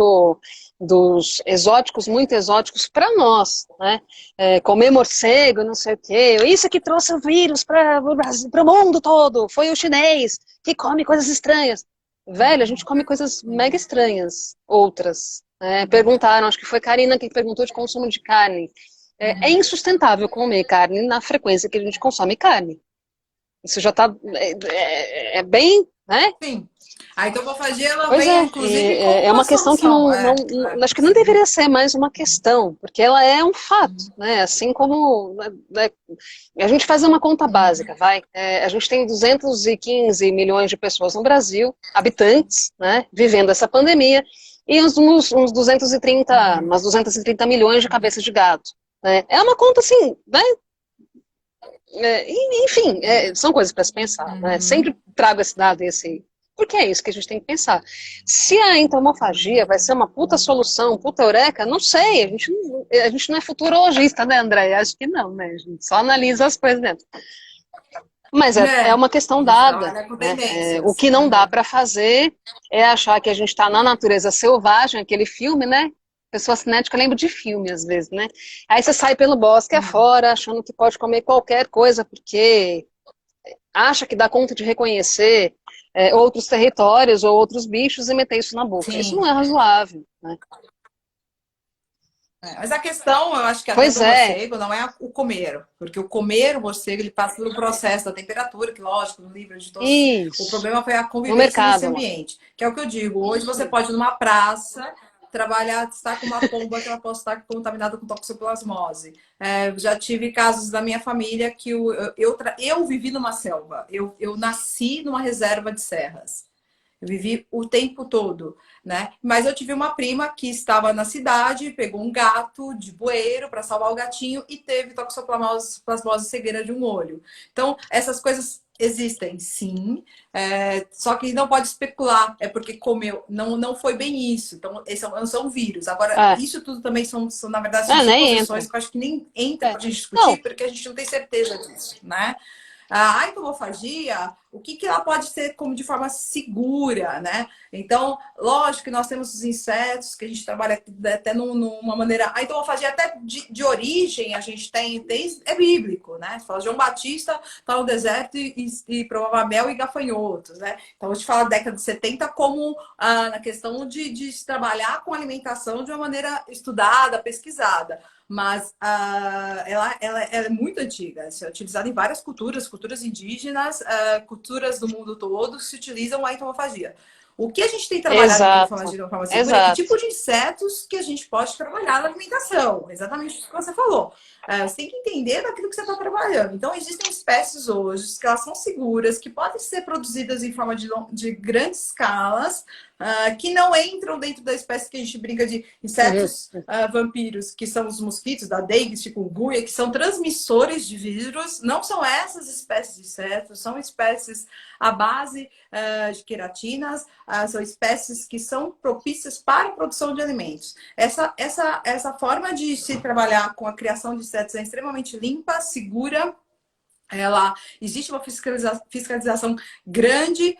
dos exóticos, muito exóticos para nós, né? Comer morcego, não sei o quê. Isso que trouxe o vírus para o mundo todo. Foi o chinês que come coisas estranhas. Velho, a gente come coisas mega estranhas, outras. Perguntaram, acho que foi Karina que perguntou de consumo de carne. É insustentável comer carne na frequência que a gente consome carne. Isso já está bem, né? Sim. A autofagia, ela Pois vem, inclusive, como é uma uma questão que solução. acho que não deveria ser mais uma questão, porque ela é um fato, né? Assim como a gente faz uma conta básica, vai. A gente tem 215 milhões de pessoas no Brasil, habitantes, né? Vivendo essa pandemia, e uns 230 milhões de cabeças de gado. Né? É uma conta assim, né? Enfim, são coisas para se pensar, né? Sempre trago esse dado e esse. Porque é isso que a gente tem que pensar. Se a entomofagia vai ser uma puta solução, puta eureka, não sei. A gente não é futurologista, né, André? Acho que não, né? A gente só analisa as coisas dentro. Mas é uma questão A gente dada. trabalha com Né? tendências. O que não dá para fazer é achar que a gente está na natureza selvagem, aquele filme, né? Pessoa cinética lembra de filme, às vezes, né? Aí você sai pelo bosque afora, achando que pode comer qualquer coisa, porque acha que dá conta de reconhecer outros territórios ou outros bichos e meter isso na boca. Isso Sim. não é razoável, né? Mas a questão, eu acho que até Pois do é. morcego não é o comer, porque o comer o morcego ele passa pelo processo da temperatura, que lógico, no livro de todos. O Isso. problema foi a No convivência nesse mercado lá. ambiente, que é o que eu digo. Hoje você pode ir numa praça trabalhar, estar com uma pomba que ela possa estar contaminada com toxoplasmose. Já tive casos da minha família que eu vivi numa selva, eu nasci numa reserva de serras. Eu vivi o tempo todo, né? Mas eu tive uma prima que estava na cidade, pegou um gato de bueiro para salvar o gatinho e teve toxoplasmose cegueira de um olho. Então, essas coisas existem, sim. Só que não pode especular, é porque comeu. Não foi bem isso. Então, esses são vírus. Agora, É. isso tudo também são na verdade, são Nem suposições entra. que eu acho que nem entra para a gente Não. discutir, porque a gente não tem certeza disso, né? A entomofagia, o que ela pode ser como de forma segura, né? Então, lógico que nós temos os insetos, que a gente trabalha até numa maneira... A entomofagia até de origem, a gente tem é bíblico, né? Você fala, João Batista está no deserto e provava mel e gafanhotos, né? Então, a gente fala da década de 70 como na questão de se trabalhar com alimentação de uma maneira estudada, pesquisada. Mas ela é muito antiga, é utilizada em várias culturas indígenas, culturas do mundo todo se utilizam a entomofagia. O que a gente tem trabalhado em entomofagia de uma forma segura é que tipo de insetos que a gente pode trabalhar na alimentação. Exatamente o que você falou. Você tem que entender daquilo que você está trabalhando. Então, existem espécies hoje que elas são seguras, que podem ser produzidas em forma de grandes escalas, que não entram dentro da espécie que a gente brinca de insetos vampiros, que são os mosquitos da dengue, chikungunya, que são transmissores de vírus. Não são essas espécies de insetos, são espécies à base de queratinas, são espécies que são propícias para a produção de alimentos. Essa forma de se trabalhar com a criação de insetos é extremamente limpa, segura. Existe uma fiscalização grande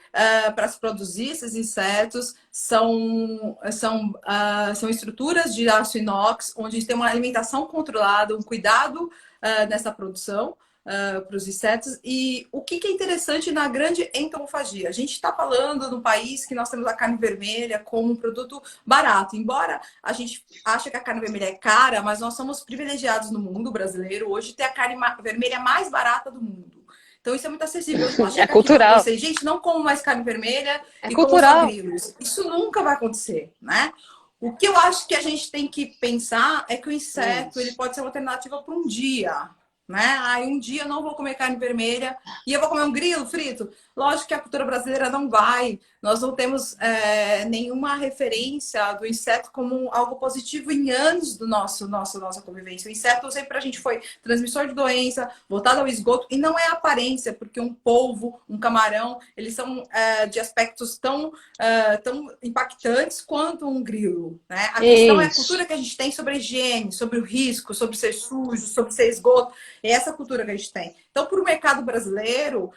para se produzir esses insetos. São estruturas de aço inox, onde tem uma alimentação controlada, um cuidado nessa produção para os insetos. E o que é interessante na grande entomofagia? A gente está falando no país que nós temos a carne vermelha como um produto barato. Embora a gente ache que a carne vermelha é cara, mas nós somos privilegiados no mundo brasileiro hoje ter a carne vermelha mais barata do mundo. Então isso é muito acessível. Eu não posso É chegar aqui e falar pra cultural. vocês, gente, não como mais carne vermelha É e como só cultural. grilos. Isso nunca vai acontecer, né? O que eu acho que a gente tem que pensar é que o inseto ele pode ser uma alternativa para um dia, né? Aí um dia eu não vou comer carne vermelha e eu vou comer um grilo frito. Lógico que a cultura brasileira não vai. Nós não temos nenhuma referência do inseto como algo positivo em anos do nossa convivência. O inseto sempre a gente foi transmissor de doença, voltado ao esgoto, e não é aparência, porque um polvo, um camarão, eles são de aspectos tão impactantes quanto um grilo, né? A questão é a Isso. cultura que a gente tem sobre a higiene, sobre o risco, sobre ser sujo, sobre ser esgoto. É essa cultura que a gente tem. Então, para o mercado brasileiro,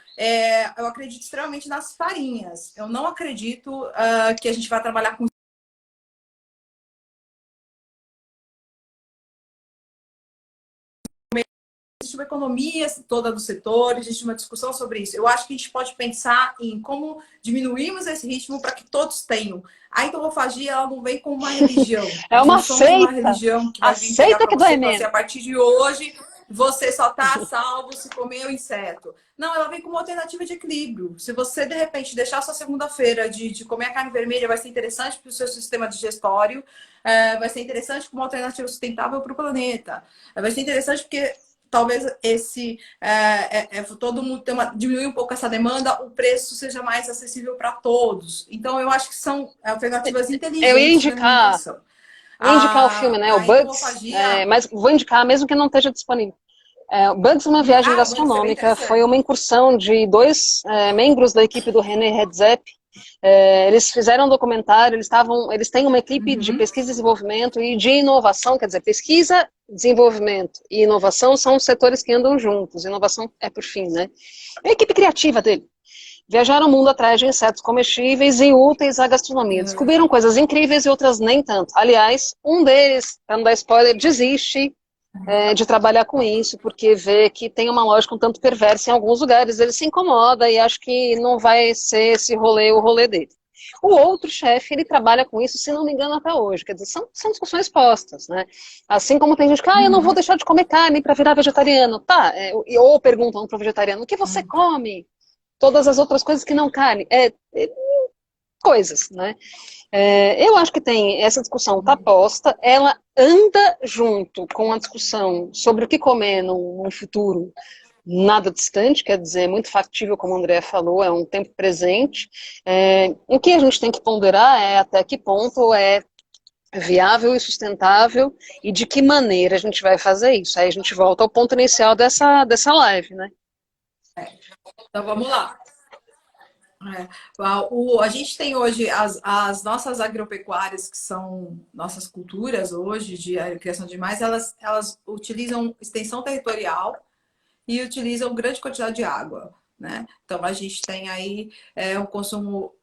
eu acredito extremamente nas farinhas. Eu não acredito que a gente vai trabalhar com existe uma economia toda do setor, existe uma discussão sobre isso. Eu acho que a gente pode pensar em como diminuirmos esse ritmo para que todos tenham. A entomofagia, ela não vem como uma religião. É Nós uma não somos uma seita. religião que A vai vir pegar seita para que você dói e falar assim, menos. a partir de hoje você só está salvo se comer o inseto. Não, ela vem como uma alternativa de equilíbrio. Se você, de repente, deixar a sua segunda-feira de comer a carne vermelha, vai ser interessante para o seu sistema digestório, vai ser interessante como uma alternativa sustentável para o planeta. Vai ser interessante porque talvez todo mundo diminuir um pouco essa demanda, o preço seja mais acessível para todos. Então, eu acho que são alternativas Eu ia inteligentes de indicar, alimentação. o filme, né? O A Bugs, entomofagia. mas vou indicar mesmo que não esteja disponível. O Bugs, uma viagem Ah, mas isso é bem gastronômica, foi interessante. uma incursão de dois membros da equipe do René Redzepi. Eles fizeram um documentário, eles têm uma equipe de Uhum. pesquisa e desenvolvimento e de inovação, quer dizer, pesquisa, desenvolvimento e inovação são os setores que andam juntos, inovação é por fim, né? É a equipe criativa dele. Viajaram o mundo atrás de insetos comestíveis e úteis à gastronomia. Descobriram coisas incríveis e outras nem tanto. Aliás, um deles, para não dar spoiler, desiste de trabalhar com isso, porque vê que tem uma lógica um tanto perversa em alguns lugares. Ele se incomoda e acha que não vai ser esse rolê o rolê dele. O outro chefe, ele trabalha com isso, se não me engano, até hoje. Quer dizer, são discussões postas, né? Assim como tem gente que, eu não vou deixar de comer carne para virar vegetariano. Tá, ou perguntam para o vegetariano, o que você come? Todas as outras coisas que não carne. Coisas, né? Eu acho que tem essa discussão está posta, ela anda junto com a discussão sobre o que comer num futuro nada distante, quer dizer, muito factível, como o André falou, é um tempo presente. O que a gente tem que ponderar é até que ponto é viável e sustentável e de que maneira a gente vai fazer isso. Aí a gente volta ao ponto inicial dessa live, né? Então vamos lá. A gente tem hoje as nossas agropecuárias, que são nossas culturas hoje de criação de animais, elas utilizam extensão territorial e utilizam grande quantidade de água, né? Então a gente tem aí um consumo.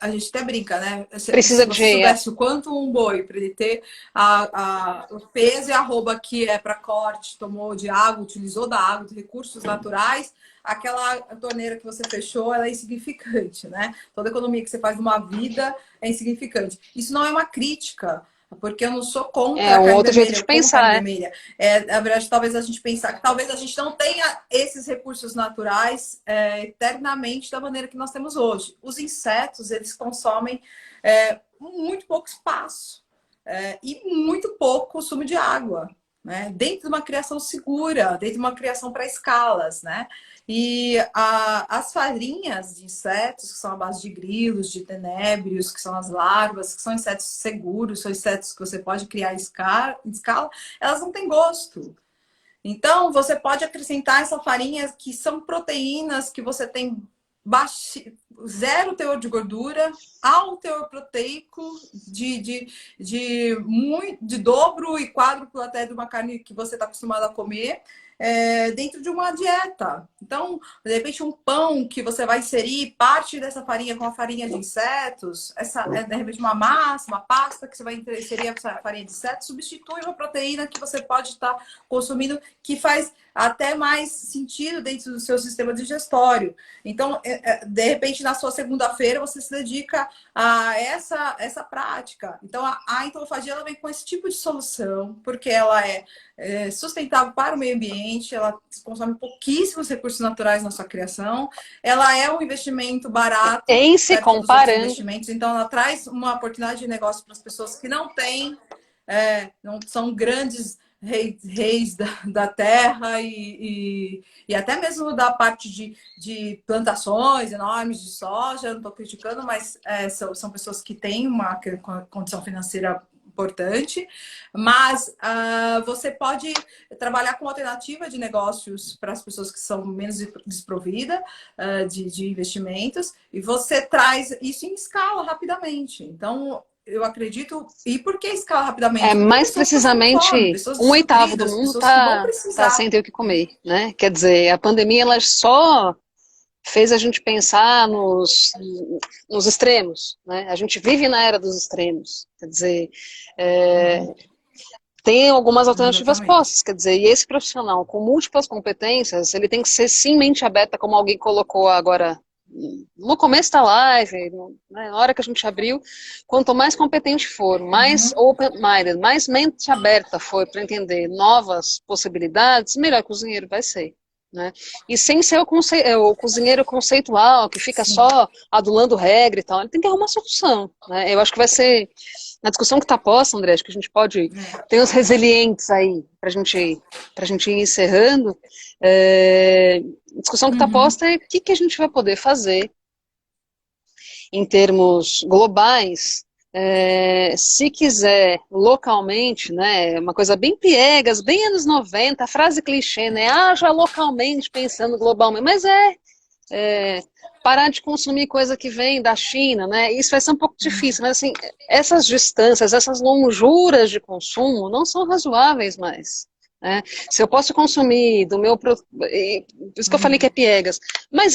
A gente até brinca, né? Precisa Se você de soubesse o quanto um boi, para ele ter o peso e a arroba que é para corte, tomou de água, utilizou da água, de recursos naturais, aquela torneira que você fechou, ela é insignificante, né? Toda economia que você faz numa vida é insignificante. Isso não é uma crítica, porque eu não sou contra a um carne outro jeito vermelha, de eu como carne pensar, vermelha. Na verdade, talvez a gente pensar que talvez a gente não tenha esses recursos naturais eternamente da maneira que nós temos hoje. Os insetos, eles consomem muito pouco espaço e muito pouco consumo de água, né? Dentro de uma criação segura, dentro de uma criação para escalas, né? E as farinhas de insetos, que são a base de grilos, de tenébrios, que são as larvas, que são insetos seguros, são insetos que você pode criar em escala, elas não têm gosto. Então, você pode acrescentar essa farinha, que são proteínas que você tem zero teor de gordura, alto teor proteico, de dobro e quádruplo até de uma carne que você está acostumado a comer, dentro de uma dieta. Então, de repente, um pão que você vai inserir parte dessa farinha com a farinha de insetos, de repente uma massa, uma pasta que você vai inserir essa farinha de insetos, substitui uma proteína que você pode estar consumindo, que faz até mais sentido dentro do seu sistema digestório. Então, de repente, na sua segunda-feira, você se dedica a essa prática. Então, a entomofagia ela vem com esse tipo de solução, porque ela é sustentável para o meio ambiente, ela consome pouquíssimos recursos naturais na sua criação, ela é um investimento barato Em se perto dos outros comparando, investimentos, então ela traz uma oportunidade de negócio para as pessoas que não têm, não são grandes reis da terra e até mesmo da parte de plantações enormes de soja, não estou criticando, mas são pessoas que têm uma condição financeira importante, mas você pode trabalhar com alternativa de negócios para as pessoas que são menos desprovidas de investimentos, e você traz isso em escala rapidamente. Então, eu acredito. E por que escala rapidamente? Porque mais pessoas passando fome, precisamente, pessoas 1/8 do desnutridas, mundo pessoas que vão tá precisar. sem ter o que comer, né? Quer dizer, a pandemia ela só fez a gente pensar nos extremos, né? A gente vive na era dos extremos. Quer dizer, tem algumas alternativas Exatamente. postas, quer dizer, e esse profissional com múltiplas competências, ele tem que ser sim mente aberta, como alguém colocou agora no começo da live, né, na hora que a gente abriu, quanto mais competente for, mais Uhum. open-minded, mais mente aberta for para entender novas possibilidades, melhor cozinheiro vai ser. Né? E sem ser o cozinheiro conceitual, que fica Sim. só adulando regra e tal, ele tem que arrumar solução. Né? Eu acho que vai ser, na discussão que está posta, André, acho que a gente pode ter os resilientes aí, para a gente ir encerrando. A discussão que está Uhum. posta é o que a gente vai poder fazer em termos globais, se quiser localmente, né, uma coisa bem piegas, bem anos 90, a frase clichê, né, haja localmente pensando globalmente, mas parar de consumir coisa que vem da China, né, isso vai ser um pouco difícil, mas assim, essas distâncias, essas lonjuras de consumo não são razoáveis mais. Né? Se eu posso consumir do meu produto, por isso que eu falei que é piegas, mas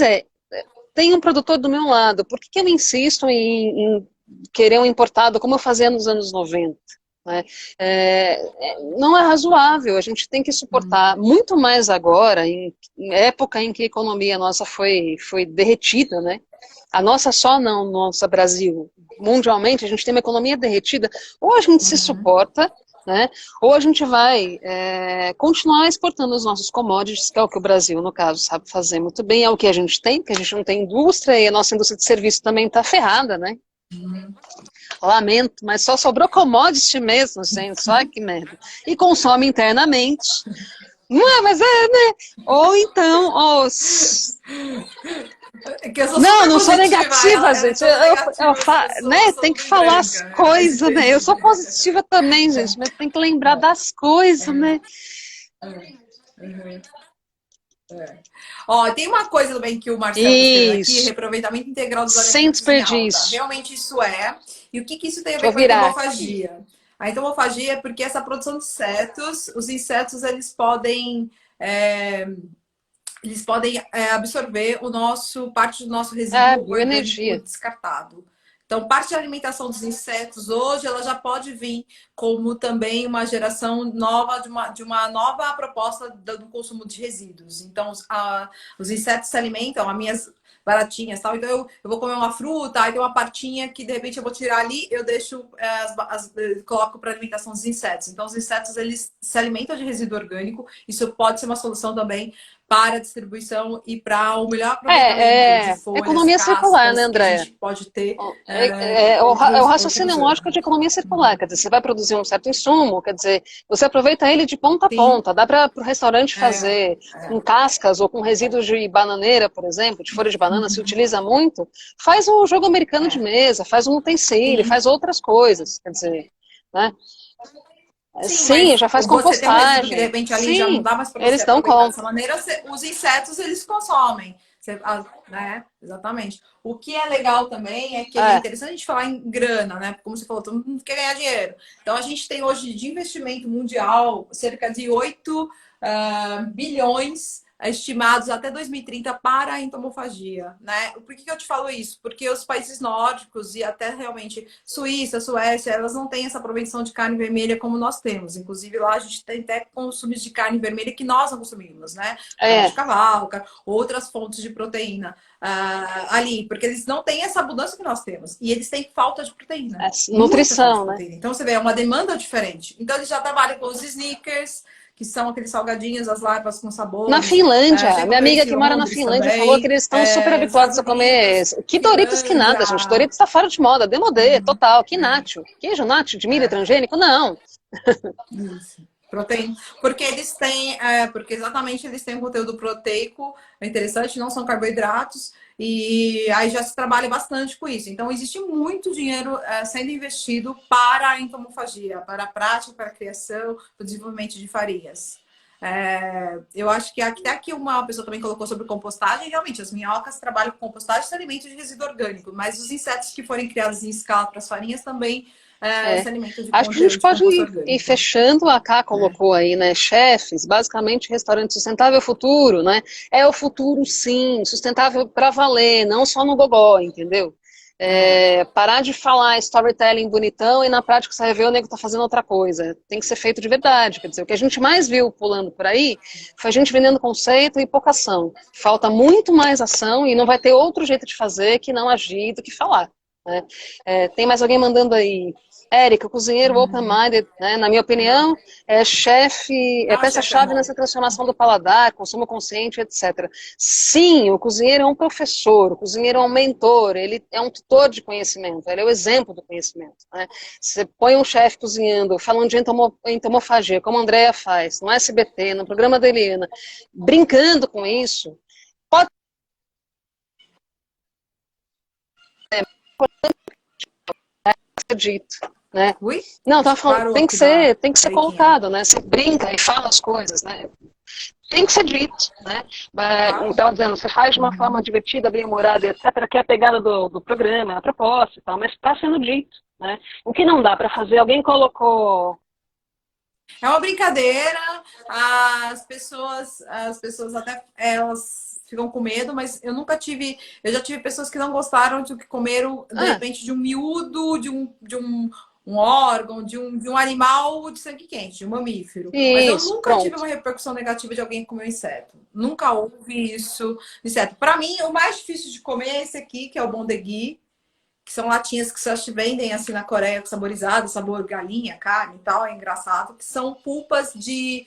tem um produtor do meu lado, por que eu insisto em querer um importado como eu fazia nos anos 90? Né? Não é razoável, a gente tem que suportar muito mais agora, em época em que a economia nossa foi derretida, né? A nossa só não, nossa Brasil, mundialmente, a gente tem uma economia derretida, ou a gente se suporta, né? Ou a gente vai continuar exportando os nossos commodities, que é o que o Brasil, no caso, sabe fazer muito bem, é o que a gente tem, porque a gente não tem indústria, e a nossa indústria de serviço também está ferrada, né? Lamento, mas só sobrou commodity mesmo, gente, só que merda. E consome internamente. Não, mas né? Ou então, É que eu sou não, super não sou positiva, negativa, ela é gente. toda negativa, Né, eu tem sou que bem falar as branca, é coisas, né? Eu sou diferente. positiva também, gente, mas tem que lembrar das coisas, né? Ó, tem uma coisa também que o Marcelo está escrevendo aqui, Isso, reaproveitamento integral dos sem alimentos em alta. desperdício. Realmente isso é. E o que isso tem a Deixa ver eu com a virar aqui. entomofagia? A entomofagia é porque essa produção de insetos, os insetos eles podem absorver parte do nosso resíduo orgânico Bioenergia. descartado. Então, parte da alimentação dos insetos hoje, ela já pode vir como também uma geração nova de uma nova proposta do consumo de resíduos. Então, os insetos se alimentam, as minhas baratinhas, tal. Então, eu vou comer uma fruta, aí tem uma partinha que de repente eu vou tirar ali, eu deixo, coloco para alimentação dos insetos. Então, os insetos eles se alimentam de resíduo orgânico. Isso pode ser uma solução também para a distribuição e para o melhor aproveitamento de folhas, Economia circular, né, cascas que a Andréa? gente pode ter. É o raciocínio Reutilizando. lógico de economia circular, quer dizer, você vai produzir um certo insumo, quer dizer, você aproveita ele de ponta a Sim, ponta, dá para o restaurante é, fazer com cascas ou com resíduos de bananeira, por exemplo, de folha de banana, se utiliza muito, faz um jogo americano de mesa, faz um utensílio, sim. faz outras coisas, quer dizer, né? Sim, Sim, mas já faz você tem um resíduo que de compostagem, repente ali já não sim, dá mais para você eles dão aproveitar conta. dessa maneira, os insetos eles consomem. Né? Exatamente. O que é legal também é que é É, interessante a gente falar em grana, né? Como você falou, todo mundo quer ganhar dinheiro. Então a gente tem hoje de investimento mundial cerca de 8 bilhões estimados até 2030 para a entomofagia, né? Por que eu te falo isso? Porque os países nórdicos e até realmente Suíça, Suécia, elas não têm essa propensão de carne vermelha como nós temos. Inclusive lá a gente tem até consumos de carne vermelha que nós não consumimos, né? Carne de cavalo, outras fontes de proteína ali, porque eles não têm essa abundância que nós temos. E eles têm falta de proteína. Nutrição, né? Então você vê, é uma demanda diferente. Então eles já trabalham com os sneakers, que são aqueles salgadinhos, as larvas com sabor. Na Finlândia, minha amiga que mora na Finlândia falou que eles estão super habituados a comer. Que Doritos que nada, gente. Doritos está fora de moda, demodê, total. Que nacho. Queijo nacho de milho transgênico? Não. Isso. Proteína. Porque eles têm, porque exatamente eles têm um conteúdo proteico interessante, não são carboidratos, e aí já se trabalha bastante com isso. Então, existe muito dinheiro sendo investido para a entomofagia, para a prática, para a criação, para o desenvolvimento de farinhas. Eu acho que até aqui uma pessoa também colocou sobre compostagem. Realmente, as minhocas trabalham com compostagem de alimentos de resíduo orgânico, mas os insetos que forem criados em escala para as farinhas também se alimentam de acho que a gente pode ir fechando. A Cá colocou aí, né, chefes, basicamente restaurante sustentável futuro, né? É o futuro, sim, sustentável para valer, não só no gogó, entendeu? Parar de falar storytelling bonitão e na prática você vai ver o nego tá fazendo outra coisa. Tem que ser feito de verdade. Quer dizer, o que a gente mais viu pulando por aí foi a gente vendendo conceito e pouca ação. Falta muito mais ação e não vai ter outro jeito de fazer que não agir do que falar, né? Tem mais alguém mandando aí. Érica, cozinheiro open-minded, né? Na minha opinião, é chefe, peça-chave nessa transformação do paladar, consumo consciente, etc. Sim, o cozinheiro é um professor, o cozinheiro é um mentor, ele é um tutor de conhecimento, ele é o exemplo do conhecimento, né? Você põe um chefe cozinhando, falando de entomofagia, como a Andrea faz, no SBT, no programa da Eliana, brincando com isso, pode ser dito. Né? Não, tava falando, tem que ser colocado, né? Você brinca e fala as coisas, né? Tem que ser dito, né? Então, dizendo, você faz de uma forma divertida, bem-humorada, etc., que é a pegada do programa, a proposta e tal, mas está sendo dito, né? O que não dá para fazer, alguém colocou. É uma brincadeira, as pessoas até elas ficam com medo, mas eu já tive pessoas que não gostaram de que comeram, de repente, de um miúdo, de um órgão, de um animal de sangue quente, de um mamífero. Isso, mas eu nunca tive uma repercussão negativa de alguém que comeu inseto. Nunca houve isso. Inseto. Para mim, o mais difícil de comer é esse aqui, que é o bondegui, que são latinhas que só te vendem assim na Coreia, saborizadas, sabor galinha, carne e tal, é engraçado, que são pulpas de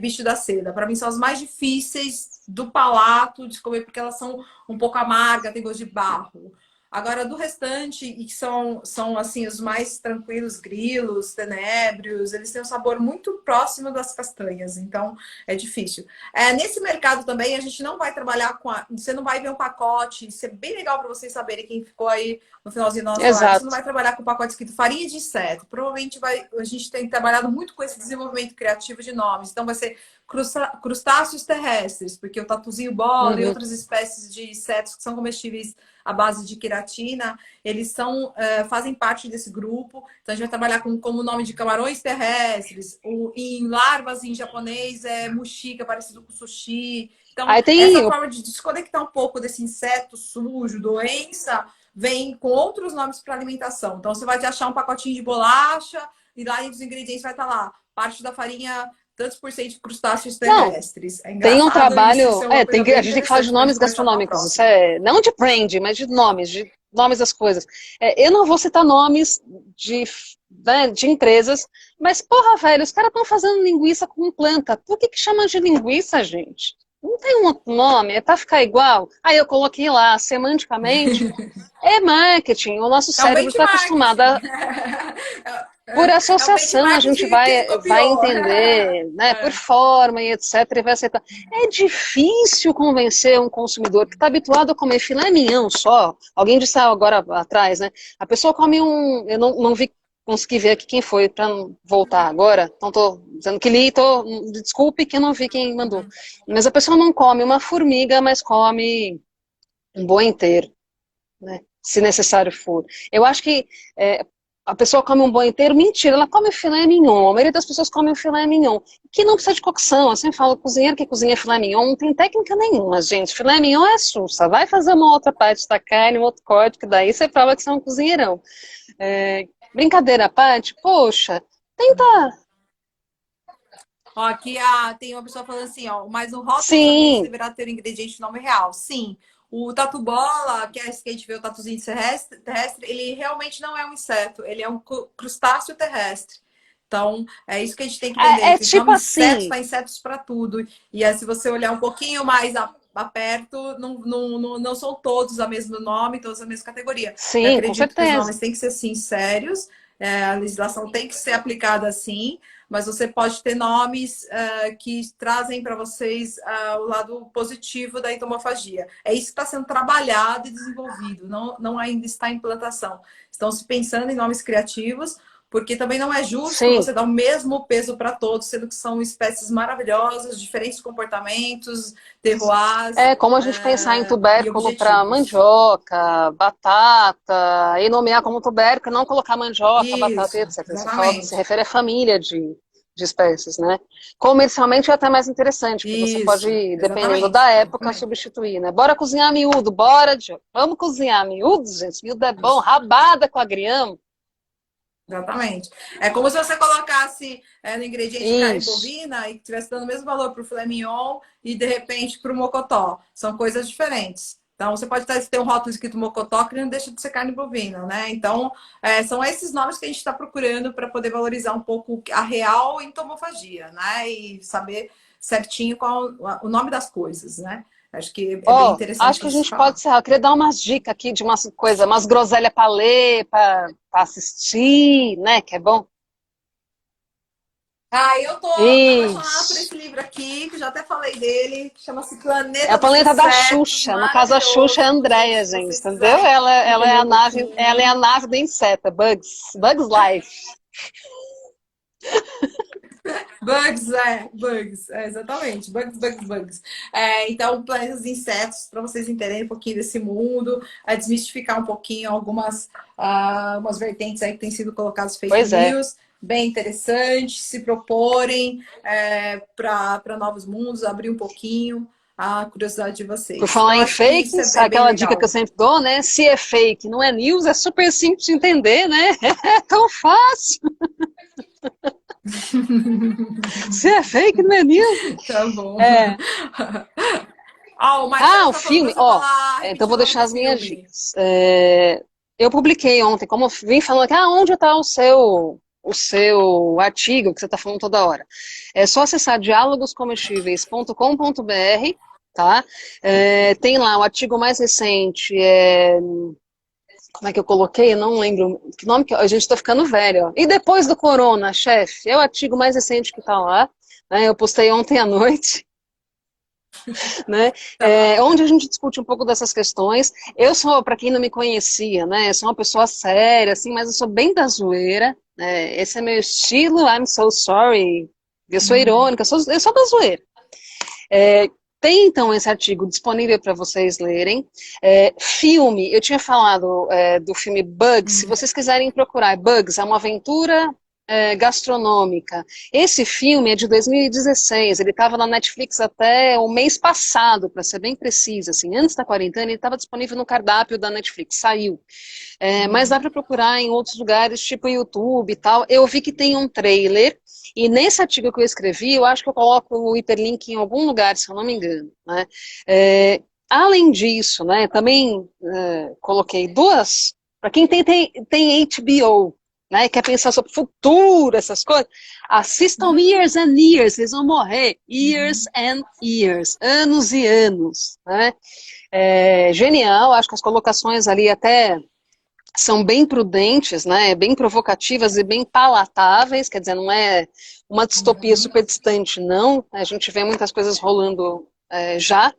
bicho da seda. Para mim são as mais difíceis do palato de comer, porque elas são um pouco amargas, tem gosto de barro. Agora, do restante, e que são assim, os mais tranquilos, grilos, tenébrios, eles têm um sabor muito próximo das castanhas, então é difícil. Nesse mercado também, a gente não vai trabalhar com você não vai ver um pacote, isso é bem legal para vocês saberem quem ficou aí no finalzinho da nossa live. Você não vai trabalhar com um pacote escrito farinha de inseto. Provavelmente a gente tem trabalhado muito com esse desenvolvimento criativo de nomes, então vai ser crustáceos terrestres, porque o tatuzinho bola e outras espécies de insetos que são comestíveis à base de queratina, eles fazem parte desse grupo. Então a gente vai trabalhar como nome de camarões terrestres, em larvas em japonês é mushika, parecido com sushi. Então essa forma de desconectar um pouco desse inseto sujo, doença, vem com outros nomes para alimentação. Então você vai achar um pacotinho de bolacha e lá entre os ingredientes vai estar lá parte da farinha tantos por cento de crustáceos terrestres. Tem um trabalho. A gente tem que falar de nomes gastronômicos. Isso não de brand, mas de nomes das coisas. Eu não vou citar nomes de empresas, mas, porra, velho, os caras estão fazendo linguiça com planta. Por que chama de linguiça, gente? Não tem um outro nome, é para ficar igual. Aí eu coloquei lá, semanticamente, é marketing. O nosso cérebro está acostumado a... Por associação a gente vai entender, né, por forma e etc, e vai aceitar. É difícil convencer um consumidor que está habituado a comer filé mignon só. Alguém disse agora atrás, né? A pessoa come eu não vi, consegui ver aqui quem foi para voltar agora. Então estou dizendo que li, desculpe que eu não vi quem mandou. Mas a pessoa não come uma formiga, mas come um boi inteiro, né? Se necessário for. Eu acho que a pessoa come um boi inteiro, mentira, ela come filé mignon, a maioria das pessoas come o filé mignon, que não precisa de cocção, eu sempre falo, cozinheiro que cozinha filé mignon não tem técnica nenhuma, gente, filé mignon é sussa, vai fazer uma outra parte da carne, um outro corte, que daí você prova que você é um cozinheirão. Brincadeira à parte, poxa, tenta, Ó, aqui tem uma pessoa falando assim, ó, mas o rótulo dos alimentos sim, deverá ter o ingrediente nome real. Sim, o tatu bola, que é esse que a gente vê, o tatuzinho terrestre, ele realmente não é um inseto, ele é um crustáceo terrestre. Então, é isso que a gente tem que entender. é Eles tipo chamam insetos, assim, tá insetos para tudo. E aí, se você olhar um pouquinho mais perto, não são todos a mesmo nome, todos a mesma categoria. Eu sim, com acredito que os certeza, nomes têm que ser, sim, sérios, a legislação tem que ser aplicada assim, mas você pode ter nomes que trazem para vocês o lado positivo da entomofagia. É isso que está sendo trabalhado e desenvolvido, não ainda está em implantação. Estão se pensando em nomes criativos, porque também não é justo sim. você dar o mesmo peso para todos, sendo que são espécies maravilhosas, diferentes comportamentos, terroirs É como a gente pensar em e tubérculo para objetivos. mandioca, batata, e nomear como tubérculo, não colocar mandioca, batata e Isso, etc. Você fala, se exatamente. refere à família de espécies, né? Comercialmente é até mais interessante, porque você Isso, pode, dependendo da exatamente, época, exatamente. substituir, né? Bora cozinhar miúdo, bora, Diogo. Vamos cozinhar miúdo, gente. Miúdo é bom, rabada com agrião. Exatamente. É como se você colocasse no ingrediente carne Isso. bovina e estivesse dando o mesmo valor para o filé mignon e, de repente, para o mocotó. São coisas diferentes. Então, você pode ter um rótulo escrito mocotó que não deixa de ser carne bovina, né? Então, são esses nomes que a gente está procurando para poder valorizar um pouco a real entomofagia, né? E saber certinho qual o nome das coisas, né? Acho que é bem Ó, acho interessante que a de se gente pode falar. encerrar. Eu queria dar umas dicas aqui de umas coisas, umas groselhas para ler, para assistir, né? Que é bom. Eu tô apaixonada por Isso. esse livro aqui, que eu já até falei dele, que chama-se É Planeta o dos planeta da Insetos, Xuxa. No caso, a Xuxa é a maravilhoso, gente. Andrea, Se gente, vocês entendeu? quiserem Ela é entender a um nave, ela é pouquinho. a nave do inseto, Bugs Life. Bugs, exatamente. Bugs. Então, Planeta dos Insetos, para vocês entenderem um pouquinho desse mundo, desmistificar um pouquinho algumas vertentes aí que têm sido colocadas fake Pois é. news. Bem interessante, se proporem para novos mundos, abrir um pouquinho a curiosidade de Por vocês. falar Então, em acho que isso fakes, é bem aquela dica que eu legal. sempre dou, né? Se é fake, não é news, é super simples de entender, né? É tão fácil. Se é fake, não é news. Tá bom. É. O Marcelo Ah, o está falando filme, para você ó. falar, Então repetir o vou nome deixar do as minhas filme. dicas. Eu publiquei ontem, como eu vim falando aqui, onde está o seu artigo que você está falando toda hora. É só acessar dialogoscomestíveis.com.br, tá? Tem lá o artigo mais recente, como é que eu coloquei? Eu não lembro. Que nome que a gente está ficando velho, ó. E depois do corona, chefe? É o artigo mais recente que está lá. Né? Eu postei ontem à noite. Né? Tá. Onde a gente discute um pouco dessas questões. Eu sou, para quem não me conhecia, né, eu sou uma pessoa séria, assim, mas eu sou bem da zoeira. Né? Esse é meu estilo, I'm so sorry. Eu sou irônica, eu sou da zoeira. Tem então esse artigo disponível para vocês lerem. Filme, eu tinha falado do filme Bugs. Se vocês quiserem procurar, Bugs é uma aventura gastronômica. Esse filme é de 2016. Ele estava na Netflix até o mês passado, para ser bem precisa. Assim, antes da quarentena, ele estava disponível no cardápio da Netflix. Saiu. Mas dá para procurar em outros lugares, tipo YouTube e tal. Eu vi que tem um trailer. E nesse artigo que eu escrevi, eu acho que eu coloco o hiperlink em algum lugar, se eu não me engano. Né? Além disso, né, também coloquei duas, para quem tem HBO, né, quer pensar sobre futuro, essas coisas, assistam Years and Years, vocês vão morrer. Years and Years, anos e anos. Né? Genial, acho que as colocações ali até são bem prudentes, né, bem provocativas e bem palatáveis, quer dizer, não é uma distopia super distante, não, a gente vê muitas coisas rolando já.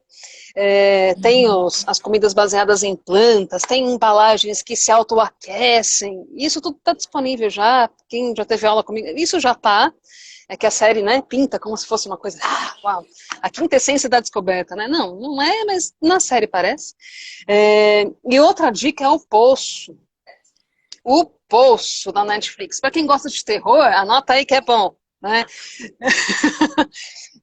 Tem as comidas baseadas em plantas, tem embalagens que se autoaquecem, isso tudo está disponível já, quem já teve aula comigo, isso já está, é que a série, né, pinta como se fosse uma coisa, uau, a quintessência da descoberta, né, não é, mas na série parece. E outra dica é o Poço. O Poço da Netflix. Para quem gosta de terror, anota aí que é bom, né?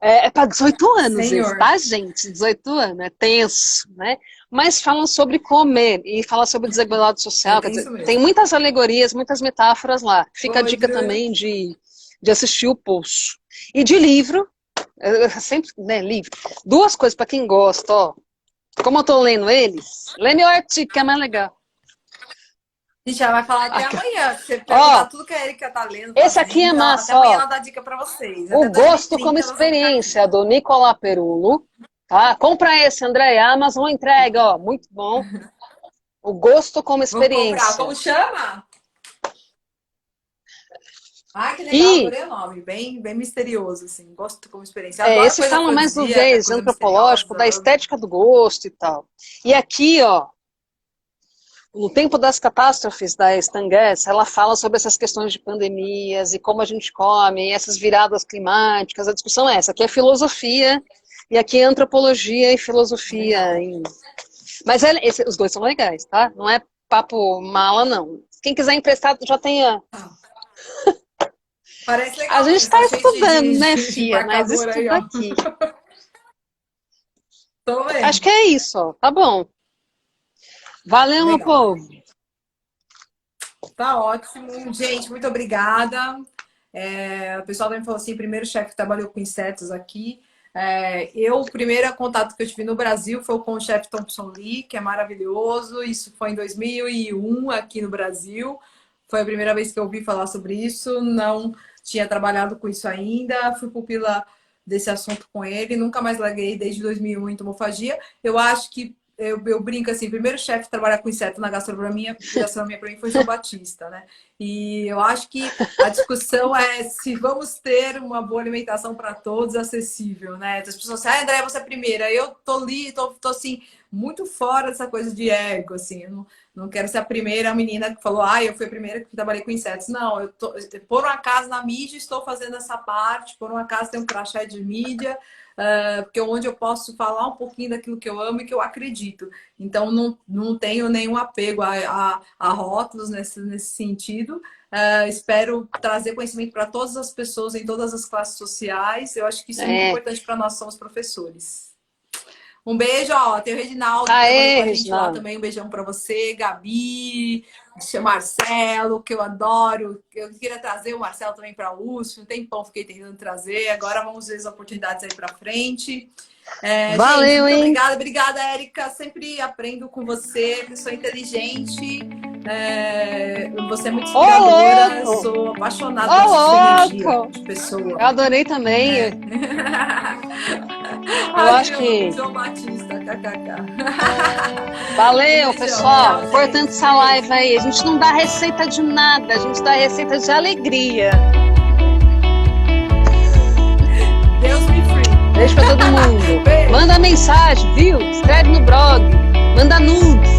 É para 18 anos Senhor. esse, tá, gente? 18 anos, é tenso, né? Mas falam sobre comer e fala sobre desigualdade social, quer dizer, tem muitas alegorias, muitas metáforas lá. Fica a dica também de assistir o Poço. E de livro, sempre, né, livro. Duas coisas para quem gosta, ó. Como eu tô lendo eles, lê meu artigo, que é mais legal. A gente já vai falar até amanhã. Você perguntar tudo que a Erika tá lendo. Esse aqui é massa, até amanhã ela dá dica pra vocês. O Gosto como Experiência, do Nicolás Perulo. Tá? Compra esse, André. Amazon entrega, ó. Muito bom. O Gosto como Experiência. Vou comprar. Como chama? Ah, que legal, adorei o nome. Bem misterioso, assim. Gosto como experiência. Esse fala mais do viés antropológico, da estética do gosto e tal. E aqui, ó, no Tempo das Catástrofes, da Stan Getz, ela fala sobre essas questões de pandemias e como a gente come, essas viradas climáticas. A discussão é essa. Aqui é filosofia e aqui é antropologia e filosofia. Mas os dois são legais, tá? Não é papo mala, não. Quem quiser emprestar, já tem Parece legal. A gente está estudando, né, Fia? Mas estuda aqui. Tô vendo. Acho que é isso, ó. Tá bom. Valeu, meu povo. Tá ótimo. Gente, muito obrigada. O pessoal também falou assim, primeiro chefe que trabalhou com insetos aqui. O primeiro contato que eu tive no Brasil foi com o chefe Thompson Lee, que é maravilhoso. Isso foi em 2001 aqui no Brasil. Foi a primeira vez que eu ouvi falar sobre isso. Não tinha trabalhado com isso ainda. Fui pupila desse assunto com ele. Nunca mais larguei desde 2001 em entomofagia. Eu acho que eu brinco assim, o primeiro chefe que trabalhar com inseto na gastronomia para mim foi João Batista, né? E eu acho que a discussão é se vamos ter uma boa alimentação para todos, acessível, né? As pessoas dizem, André, você é a primeira. Eu tô assim, muito fora dessa coisa de ego, assim. Eu não quero ser a primeira menina que falou, eu fui a primeira que trabalhei com insetos. Não, por um acaso na mídia estou fazendo essa parte, por um acaso tem um crachá de mídia, porque onde eu posso falar um pouquinho daquilo que eu amo e que eu acredito. Então, não tenho nenhum apego a rótulos nesse sentido. Espero trazer conhecimento para todas as pessoas em todas as classes sociais. Eu acho que isso é muito importante para nós, somos professores. Um beijo, ó. Tem o Reginaldo que trabalhou com a gente lá também. Um beijão para você, Gabi, Marcelo, que eu adoro. Eu queria trazer o Marcelo também para a USP. Um tempão fiquei tentando trazer. Agora vamos ver as oportunidades aí para frente. Valeu, gente, muito hein? Obrigada, Érica. Sempre aprendo com você, pessoa inteligente. Você é muito inspiradora. Sou apaixonada por sua energia de pessoa. Eu adorei também. Eu acho que... João Batista, kkk. Valeu, pessoal. Importante essa live aí. A gente não dá receita de nada, a gente dá receita de alegria. Deus me free. Beijo pra todo mundo. Manda mensagem, viu? Escreve no blog. Manda nudes.